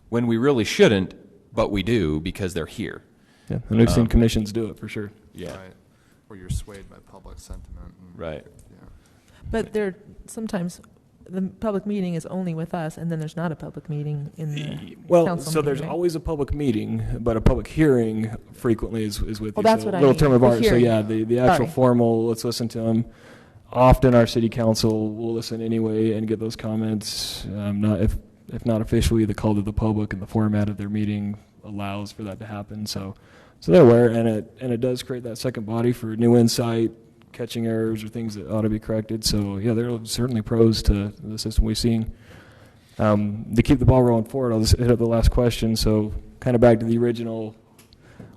when we really shouldn't, but we do because they're here. Yeah, and we've seen commissions do it for sure. Yeah. Right. Or you're swayed by public sentiment. And, Right. Yeah. But there, sometimes the public meeting is only with us, and then there's not a public meeting in the Well, council so meeting, there's right? always a public meeting, but a public hearing frequently is with Well, you. that's So what I little mean, term of the art. So hearing. yeah, the actual Sorry. formal, let's listen to them. Often our city council will listen anyway and get those comments. Not if not officially, the call to the public and the format of their meeting allows for that to happen. So they're aware, and it does create that second body for new insight, catching errors or things that ought to be corrected. So yeah, there are certainly pros to the system we've seen. To keep the ball rolling forward, I'll just hit up the last question. So kind of back to the original,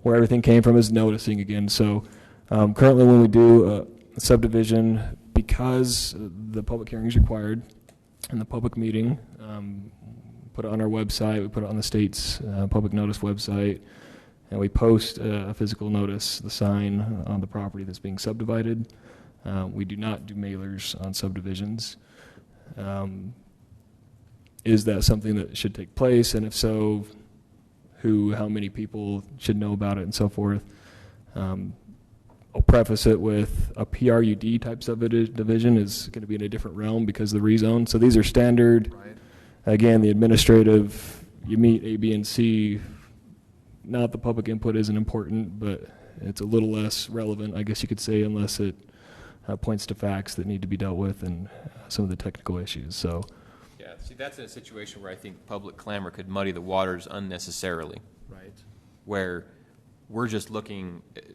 where everything came from is noticing again. So currently when we do a subdivision, because the public hearing is required and the public meeting, put it on our website, we put it on the state's public notice website, and we post a physical notice, the sign on the property that's being subdivided. We do not do mailers on subdivisions. Is that something that should take place? And if so, how many people should know about it and so forth? I'll preface it with a PRUD type subdivision is going to be in a different realm because of the rezone. So these are standard. Right. Again, the administrative, you meet A, B, and C. Not the public input isn't important, but it's a little less relevant, I guess you could say, unless it points to facts that need to be dealt with and some of the technical issues. So, Yeah, see, that's a situation where I think public clamor could muddy the waters unnecessarily, Right. where we're just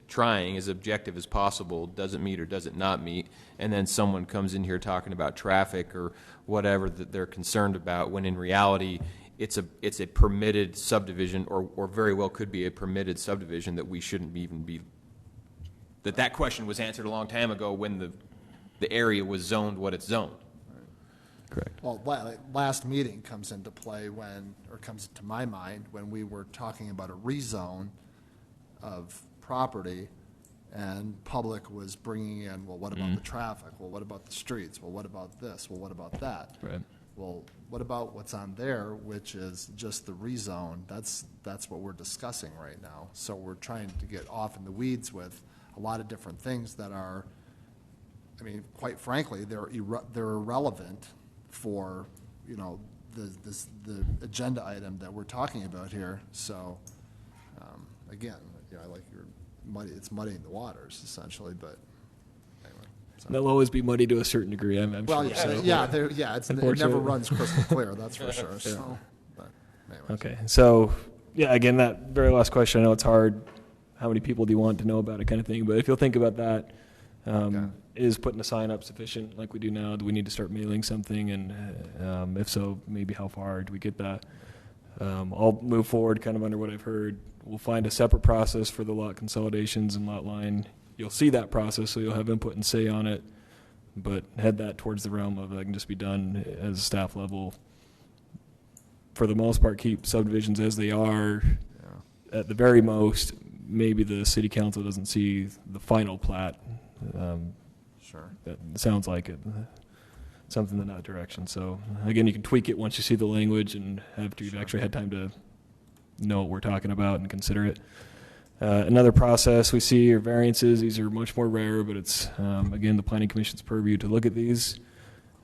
trying as objective as possible, does it meet or does it not meet, and then someone comes in here talking about traffic or whatever that they're concerned about, when in reality, it's a permitted subdivision, or very well could be a permitted subdivision that we shouldn't even be, that question was answered a long time ago when the area was zoned what it's zoned. correct. Well, last meeting comes into play comes to my mind when we were talking about a rezone of property, and public was bringing in, well, what about the traffic? Well, what about the streets? Well, what about this? Well, what about that? Right. Well, what about what's on there, which is just the rezone? That's what we're discussing right now. So we're trying to get off in the weeds with a lot of different things that are, I mean, quite frankly, they're irrelevant for, the agenda item that we're talking about here. So, again, I like it's muddying the waters essentially, but anyway. So. They'll always be muddy to a certain degree, I'm Well, sure. So. it never Unfortunately. runs crystal clear, that's for sure. So, but anyways. Okay, so, yeah, again, that very last question, I know it's hard. How many people do you want to know about it kind of thing? But if you'll think about that, is putting a sign up sufficient like we do now? Do we need to start mailing something? And if so, maybe how far do we get that? I'll move forward kind of under what I've heard. We'll find a separate process for the lot consolidations and lot line. You'll see that process, so you'll have input and say on it, but head that towards the realm of that can just be done as a staff level. For the most part, keep subdivisions as they are. At the very most, maybe the city council doesn't see the final plat. Sure. That sounds like it. Something in that direction. So again, you can tweak it once you see the language and after you've actually had time to know what we're talking about and consider it. Another process we see are variances. These are much more rare, but it's, again, the Planning Commission's purview to look at these.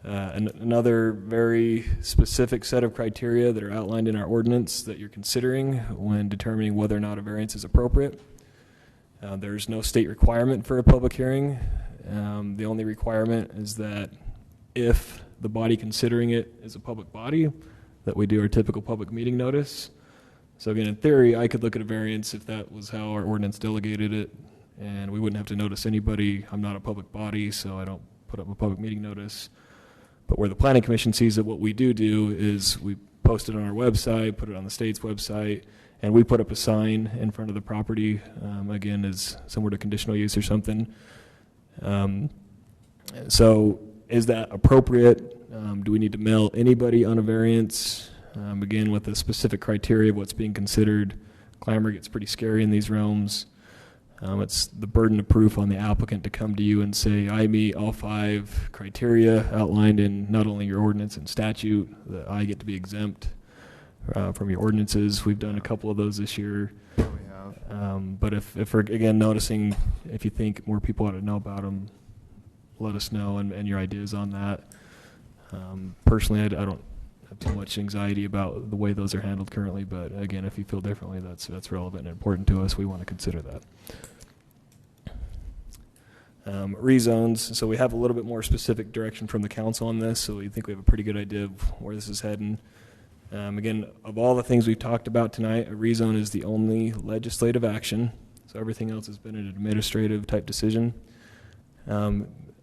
Another very specific set of criteria that are outlined in our ordinance that you're considering when determining whether or not a variance is appropriate. There's no state requirement for a public hearing. The only requirement is that if the body considering it is a public body, that we do our typical public meeting notice. So again, in theory, I could look at a variance if that was how our ordinance delegated it, and we wouldn't have to notice anybody. I'm not a public body, so I don't put up a public meeting notice. But where the Planning Commission sees it, what we do is we post it on our website, put it on the state's website, and we put up a sign in front of the property, again, as somewhere to conditional use or something. So is that appropriate? Do we need to mail anybody on a variance? again, with the specific criteria of what's being considered. Clamor gets pretty scary in these realms. It's the burden of proof on the applicant to come to you and say, I meet all 5 criteria outlined in not only your ordinance and statute, that I get to be exempt from your ordinances. We've done a couple of those this year. We have. But if we're, again, noticing, if you think more people ought to know about them, let us know and your ideas on that. Personally, I don't have too much anxiety about the way those are handled currently, but again, if you feel differently, that's relevant and important to us. We want to consider that. Rezones, so we have a little bit more specific direction from the council on this, so we think we have a pretty good idea of where this is heading. Again, of all the things we've talked about tonight, a rezone is the only legislative action, so everything else has been an administrative type decision.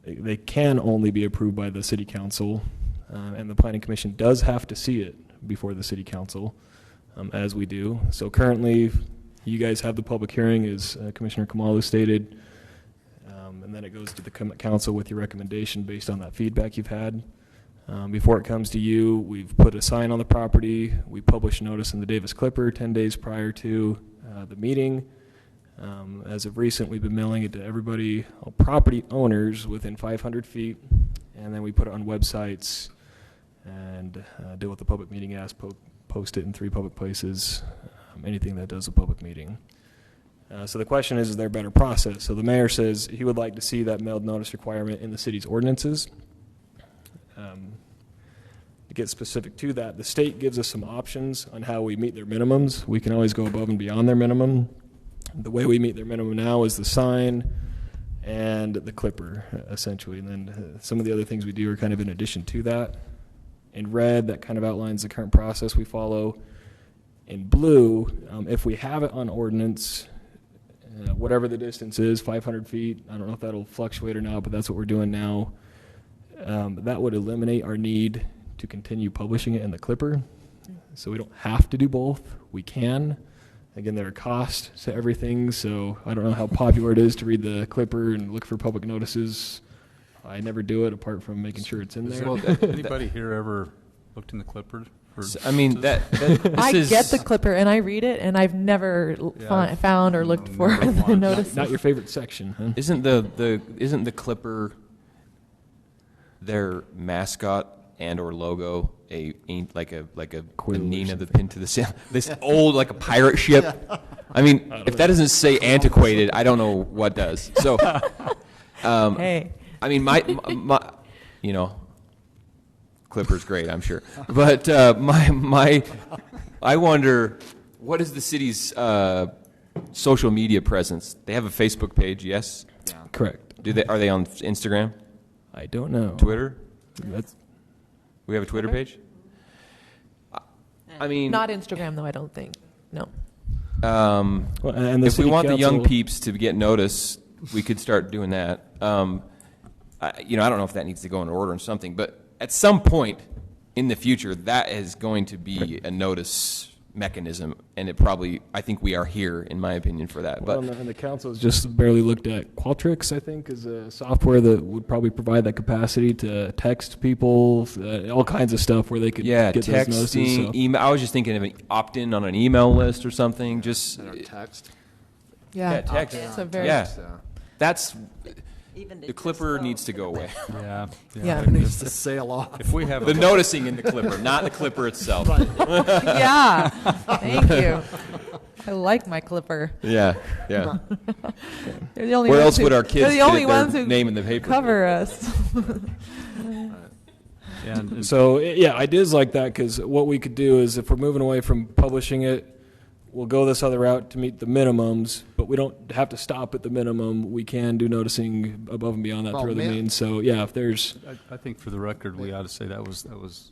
They can only be approved by the city council, and the planning commission does have to see it before the city council, as we do. So currently, you guys have the public hearing, as Commissioner Kamalu stated, and then it goes to the council with your recommendation based on that feedback you've had. Before it comes to you, we've put a sign on the property. We publish notice in the Davis Clipper 10 days prior to the meeting. As of recent, we've been mailing it to everybody, all property owners within 500 feet, and then we put it on websites and deal with the public meeting ask, post it in 3 public places, anything that does a public meeting. So the question is there a better process? So the mayor says he would like to see that mailed notice requirement in the city's ordinances. To get specific to that, the state gives us some options on how we meet their minimums. We can always go above and beyond their minimum. The way we meet their minimum now is the sign and the clipper, essentially. And then some of the other things we do are kind of in addition to that. In red, that kind of outlines the current process we follow. In blue, if we have it on ordinance, whatever the distance is, 500 feet, I don't know if that'll fluctuate or not, but that's what we're doing now. That would eliminate our need to continue publishing it in the clipper. So we don't have to do both. We can. Again, there are costs to everything, so I don't know how popular it is to read the clipper and look for public notices. I never do it apart from making sure it's in there. Anybody here ever looked in the clipper? I mean, this I is, get the clipper and I read it, and I've never found or looked for the notice. Not your favorite section, huh? isn't the clipper their mascot and or logo like a Nina the pin to the sail, this old like a pirate ship? I mean, if that doesn't say antiquated, I don't know what does. So, Hey, I mean, my you know, Clipper's great, I'm sure, but I wonder, what is the city's social media presence? They have a Facebook page, yes? Yeah. Correct. Are they on Instagram? I don't know. Twitter? That's, We have a Twitter page? I mean, not Instagram though. I don't think. No. well, and the if we city want the young council- peeps to get notice, we could start doing that. I don't know if that needs to go in order or something, but at some point in the future, that is going to be a notice mechanism, and I think we are here, in my opinion, for that. Well, But and the council has just barely looked at Qualtrics, I think, as a software that would probably provide that capacity to text people, all kinds of stuff where they could get those notices. texting, So. email. I was just thinking of an opt-in on an email list or something. Just Text. Yeah. text. It's a very Yeah. Yeah. That's Even the clipper needs to go away. Yeah. Yeah. It needs to sail off. If we have The noticing in the clipper, not the clipper itself. yeah. Thank you. I like my clipper. Yeah, yeah. They're the only Where ones else who- would our kids they're the only get their ones who name in the paper? cover us. and So, yeah, ideas like that, because what we could do is if we're moving away from publishing it, we'll go this other route to meet the minimums, but we don't have to stop at the minimum. We can do noticing above and beyond that Well, through other man- means. So, yeah, if there's... I think for the record, we ought to say that was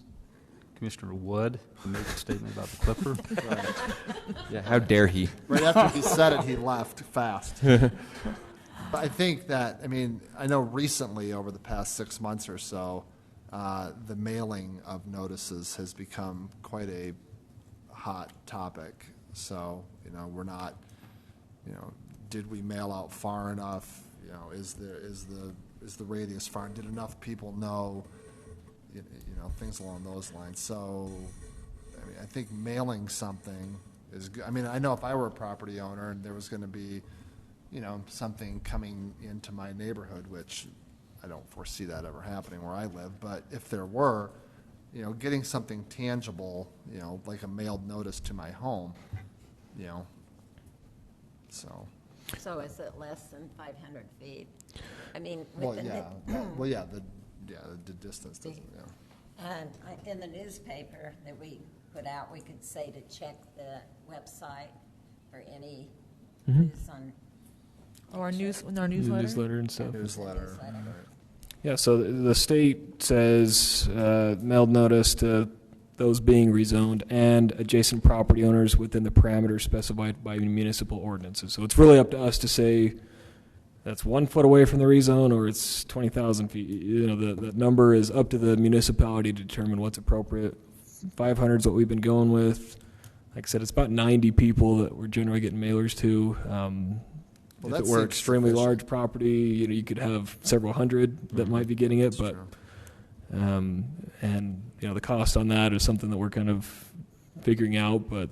Commissioner Wood who made the statement about the clipper. Yeah, how dare he? Right after he said it, he left fast. But I think that, I know recently, over the past 6 months or so, the mailing of notices has become quite a hot topic. So, we're not, did we mail out far enough? Is the radius far? Did enough people know? Things along those lines. So, mean, I think mailing something is good. I mean, I know if I were a property owner and there was going to be, you know, something coming into my neighborhood, which I don't foresee that ever happening where I live, but if there were, you know, getting something tangible, you know, like a mailed notice to my home, you know, so. So is it less than 500 feet? I mean, Well, with yeah, well, yeah, the distance doesn't, And in the newspaper that we put out, we could say to check the website for any news on. Or our newsletter? Newsletter and stuff. Newsletter. Yeah, so the state says mailed notice to those being rezoned and adjacent property owners within the parameters specified by municipal ordinances. So it's really up to us to say that's 1 foot away from the rezone or it's 20,000 feet. You know, the number is up to the municipality to determine what's appropriate. 500 is what we've been going with. Like I said, it's about 90 people that we're generally getting mailers to. Well, if that it were seems extremely sufficient. large property, you know, you could have several hundred that might be getting it, That's but true. and you know the cost on that is something that we're kind of figuring out. But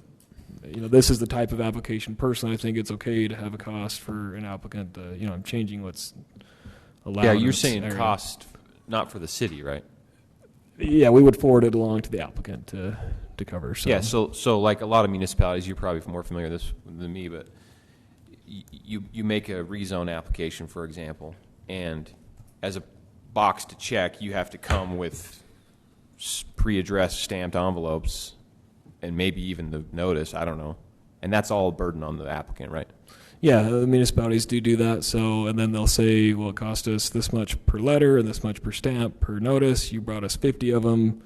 you know, this is the type of application. Personally, I think it's okay to have a cost for an applicant. You know, I'm changing what's allowed. Yeah, in you're this saying area. cost, not for the city, right? Yeah, we would forward it along to the applicant to cover. So. Yeah, so like a lot of municipalities, you're probably more familiar with this than me, but you make a rezone application, for example, and as a box to check, you have to come with pre-addressed stamped envelopes and maybe even the notice, I don't know. And that's all a burden on the applicant, right? Yeah, the municipalities do that. So, and then they'll say, well, it cost us this much per letter and this much per stamp per notice. You brought us 50 of them,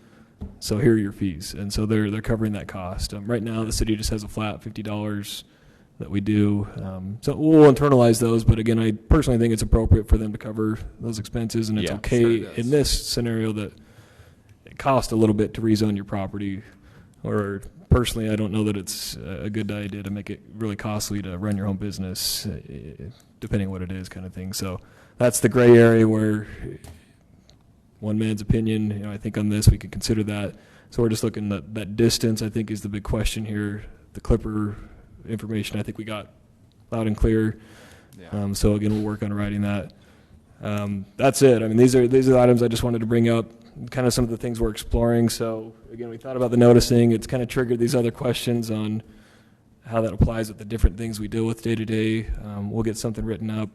so here are your fees. And so they're covering that cost. Right now, the city just has a flat $50 that we do. So we'll internalize those. But again, I personally think it's appropriate for them to cover those expenses, and it's Yeah, okay sure it is. in this scenario that it costs a little bit to rezone your property. Or personally, I don't know that it's a good idea to make it really costly to run your home business, depending on what it is, kind of thing. So that's the gray area where one man's opinion. You know, I think on this we could consider that. So we're just looking at that distance. I think is the big question here. The Clipper information, I think we got loud and clear. Yeah. So again, we'll work on writing that. That's it. I mean, these are the items I just wanted to bring up. Kind of some of the things we're exploring. So again, we thought about the noticing. It's kind of triggered these other questions on how that applies with the different things we deal with day to day. We'll get something written up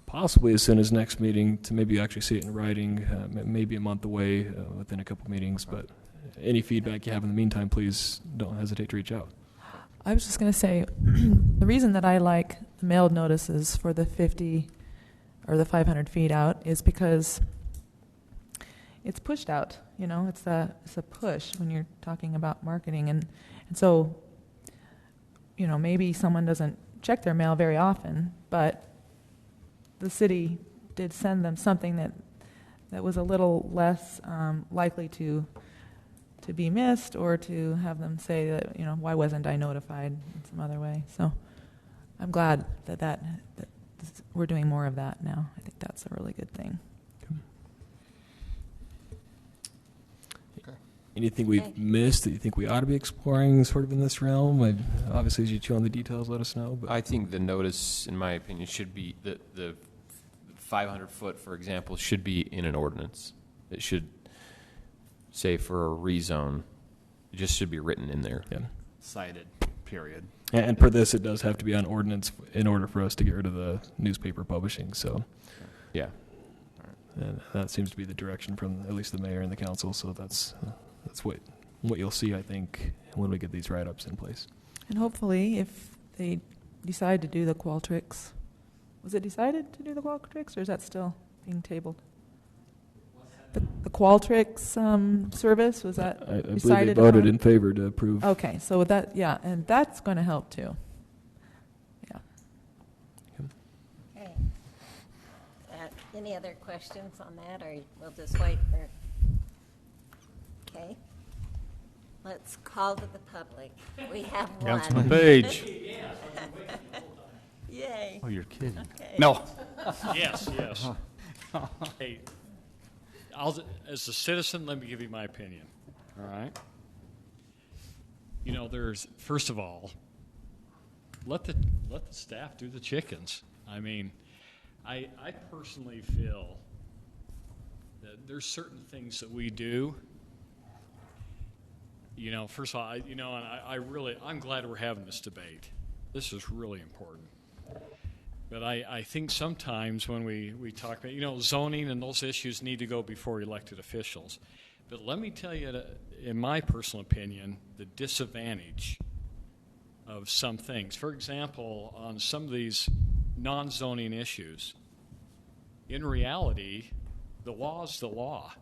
possibly as soon as next meeting to maybe actually see it in writing, maybe a month away within a couple meetings. But any feedback you have in the meantime, please don't hesitate to reach out. I was just going to say, the reason that I like the mailed notices for the 50 or the 500 feet out is because it's pushed out, you know, it's a push when you're talking about marketing. And so, you know, maybe someone doesn't check their mail very often, but the city did send them something that was a little less likely to be missed, or to have them say that, you know, why wasn't I notified in some other way. So I'm glad that we're doing more of that now. I think that's a really good thing. Anything we've missed that you think we ought to be exploring sort of in this realm? Obviously, as you chew on the details, let us know. But I think the notice, in my opinion, should be the 500 foot, for example, should be in an ordinance. It should say for a rezone. It just should be written in there. yeah. Cited, period. And per this, it does have to be on ordinance in order for us to get rid of the newspaper publishing. So Yeah. and that seems to be the direction from at least the mayor and the council. So that's what you'll see, I think, when we get these write-ups in place. And hopefully, if they decide to do the Qualtrics, was it decided to do the Qualtrics, or is that still being tabled? The Qualtrics service, was that I believe they decided voted upon? in favor to approve. Okay, so that, yeah, and that's going to help too. Yeah. Okay. Any other questions on that, or we'll just wait for? Okay. Let's call to the public. We have one. Councilman Page. Yay. Oh, you're kidding. Okay. No. Yes, yes. Hey, as a citizen, let me give you my opinion, all right? you know, there's, first of all, let the staff do the chickens. I mean, I personally feel that there's certain things that we do. You know, first of all, I'm glad we're having this debate. This is really important. But I think sometimes when we talk about, you know, zoning and those issues need to go before elected officials. But let me tell you, in my personal opinion, the disadvantage of some things. For example, on some of these non-zoning issues, in reality, the law is the law,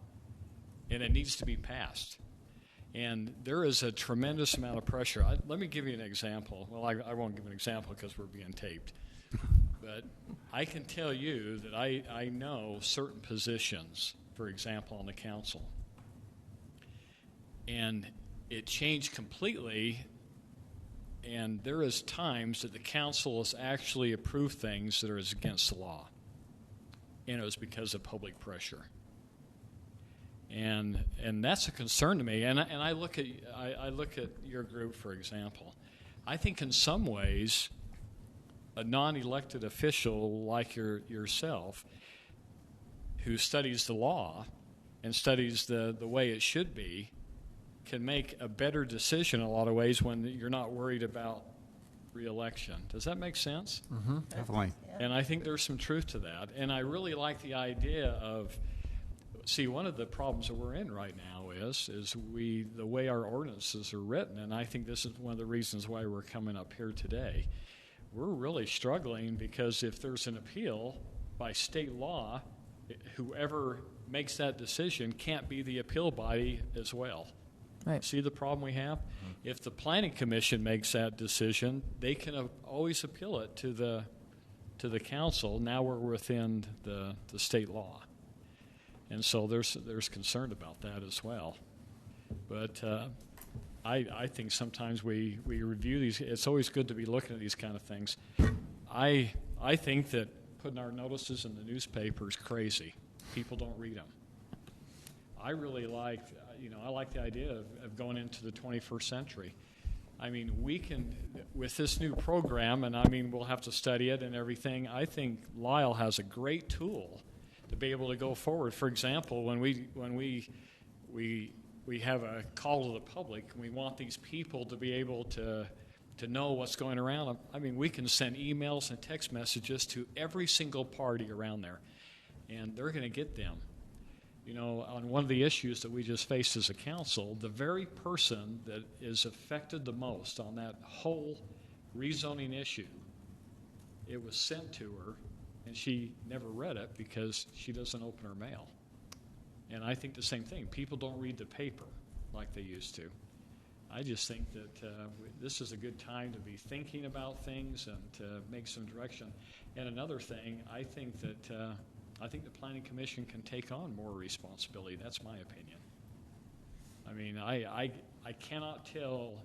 and it needs to be passed. And there is a tremendous amount of pressure. Let me give you an example. Well, I won't give an example because we're being taped. But I can tell you that I know certain positions, for example, on the council. And it changed completely, and there is times that the council has actually approved things that are against the law. And it was because of public pressure. And that's a concern to me. And I look at your group, for example. I think in some ways, a non-elected official like yourself, who studies the law and studies the way it should be, can make a better decision in a lot of ways when you're not worried about re-election. Does that make sense? Mm-hmm. Definitely. And I think there's some truth to that. And I really like the idea of, see, one of the problems that we're in right now is the way our ordinances are written, and I think this is one of the reasons why we're coming up here today. We're really struggling because if there's an appeal by state law, whoever makes that decision can't be the appeal body as well. Right. See the problem we have? Mm-hmm. If the planning commission makes that decision, they can always appeal it to the council. Now we're within the state law. And so there's concern about that as well. But I think sometimes we review these. It's always good to be looking at these kind of things. I think that putting our notices in the newspaper is crazy. People don't read them. I really like, I like the idea of going into the 21st century. I mean, we can, with this new program, and I mean, we'll have to study it and everything, I think Lyle has a great tool to be able to go forward. For example, when we have a call to the public, and we want these people to be able to know what's going around. I mean, we can send emails and text messages to every single party around there, and they're going to get them. You know, on one of the issues that we just faced as a council, the very person that is affected the most on that whole rezoning issue, it was sent to her, and she never read it because she doesn't open her mail. And I think the same thing. People don't read the paper like they used to. I just think that this is a good time to be thinking about things and to make some direction. And another thing, I think that the Planning Commission can take on more responsibility. That's my opinion. I mean, I cannot tell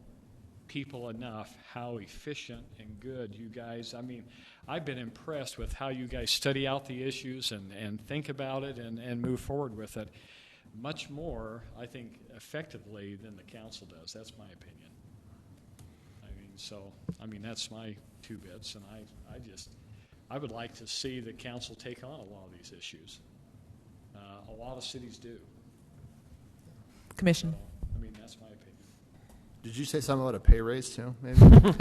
people enough how efficient and good you guys, I mean, I've been impressed with how you guys study out the issues and think about it and move forward with it much more, I think, effectively than the council does. That's my opinion. I mean, that's my 2 bits, and I would like to see the council take on a lot of these issues. A lot of cities do. Commission. So, I mean, that's my opinion. Did you say something about a pay raise too, maybe? Or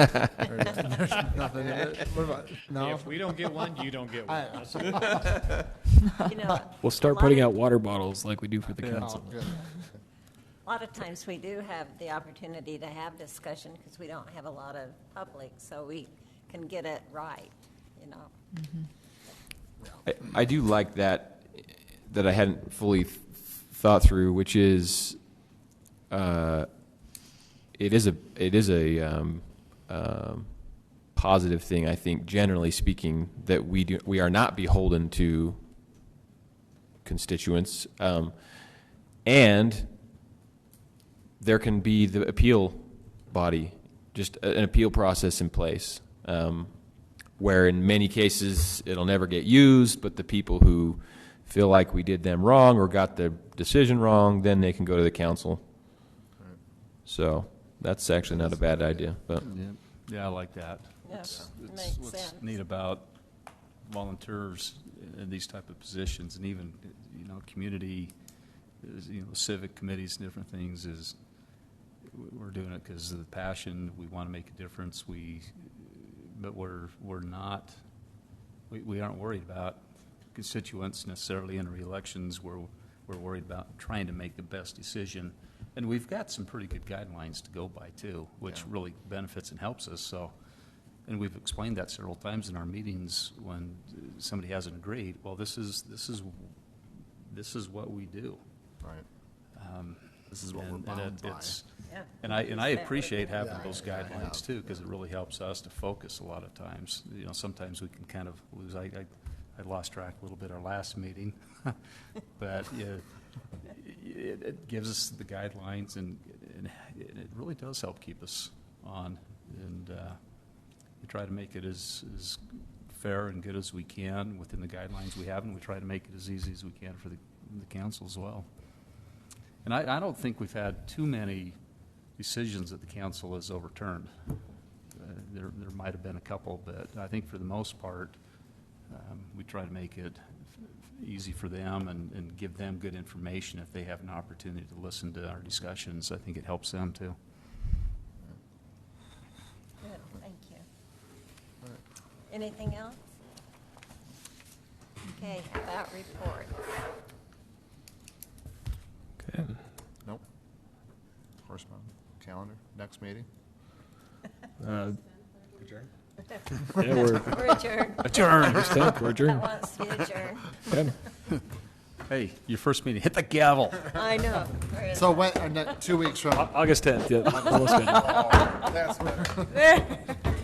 there's nothing in it? What about, no? If we don't get one, you don't get one. You know, We'll start putting out water bottles like we do for the Yeah. council. Oh, good. a lot of times we do have the opportunity to have discussion because we don't have a lot of public, so we can get it right, you know. I do like that I hadn't fully thought through, which is it is a positive thing, I think, generally speaking, that we are not beholden to constituents, and there can be the appeal body, just an appeal process in place, where in many cases it'll never get used, but the people who feel like we did them wrong or got the decision wrong, then they can go to the council. So That's actually not a bad idea, but Yeah, I like that. Yeah, It's makes what's sense. neat about volunteers in these type of positions, and even, community, civic committees and different things, is we're doing it because of the passion. We want to make a difference. But we're not. We aren't worried about constituents necessarily in re-elections. We're worried about trying to make the best decision, and we've got some pretty good guidelines to go by too, which really benefits and helps us. So, and we've explained that several times in our meetings when somebody hasn't agreed. Well, this is what we do. Right. This is what we're bound by. Yeah. And I appreciate having those guidelines too, because it really helps us to focus a lot of times. Sometimes we can kind of lose. I lost track a little bit our last meeting, but it gives us the guidelines, and it really does help keep us on. And we try to make it as fair and good as we can within the guidelines we have, and we try to make it as easy as we can for the council as well. And I don't think we've had too many decisions that the council has overturned. There might have been a couple, but I think for the most part, we try to make it easy for them and give them good information if they have an opportunity to listen to our discussions. I think it helps them too. Good, thank you. Anything else? Okay, how about reports? Okay. Nope. Correspondence, calendar, next meeting. Yeah, we're We're adjourned. Adjourn. we're adjourned. That wants to be adjourned. Good. Hey, your first meeting, hit the gavel. I know. So when, 2 weeks from. August 10th. Yeah, almost good. That's better.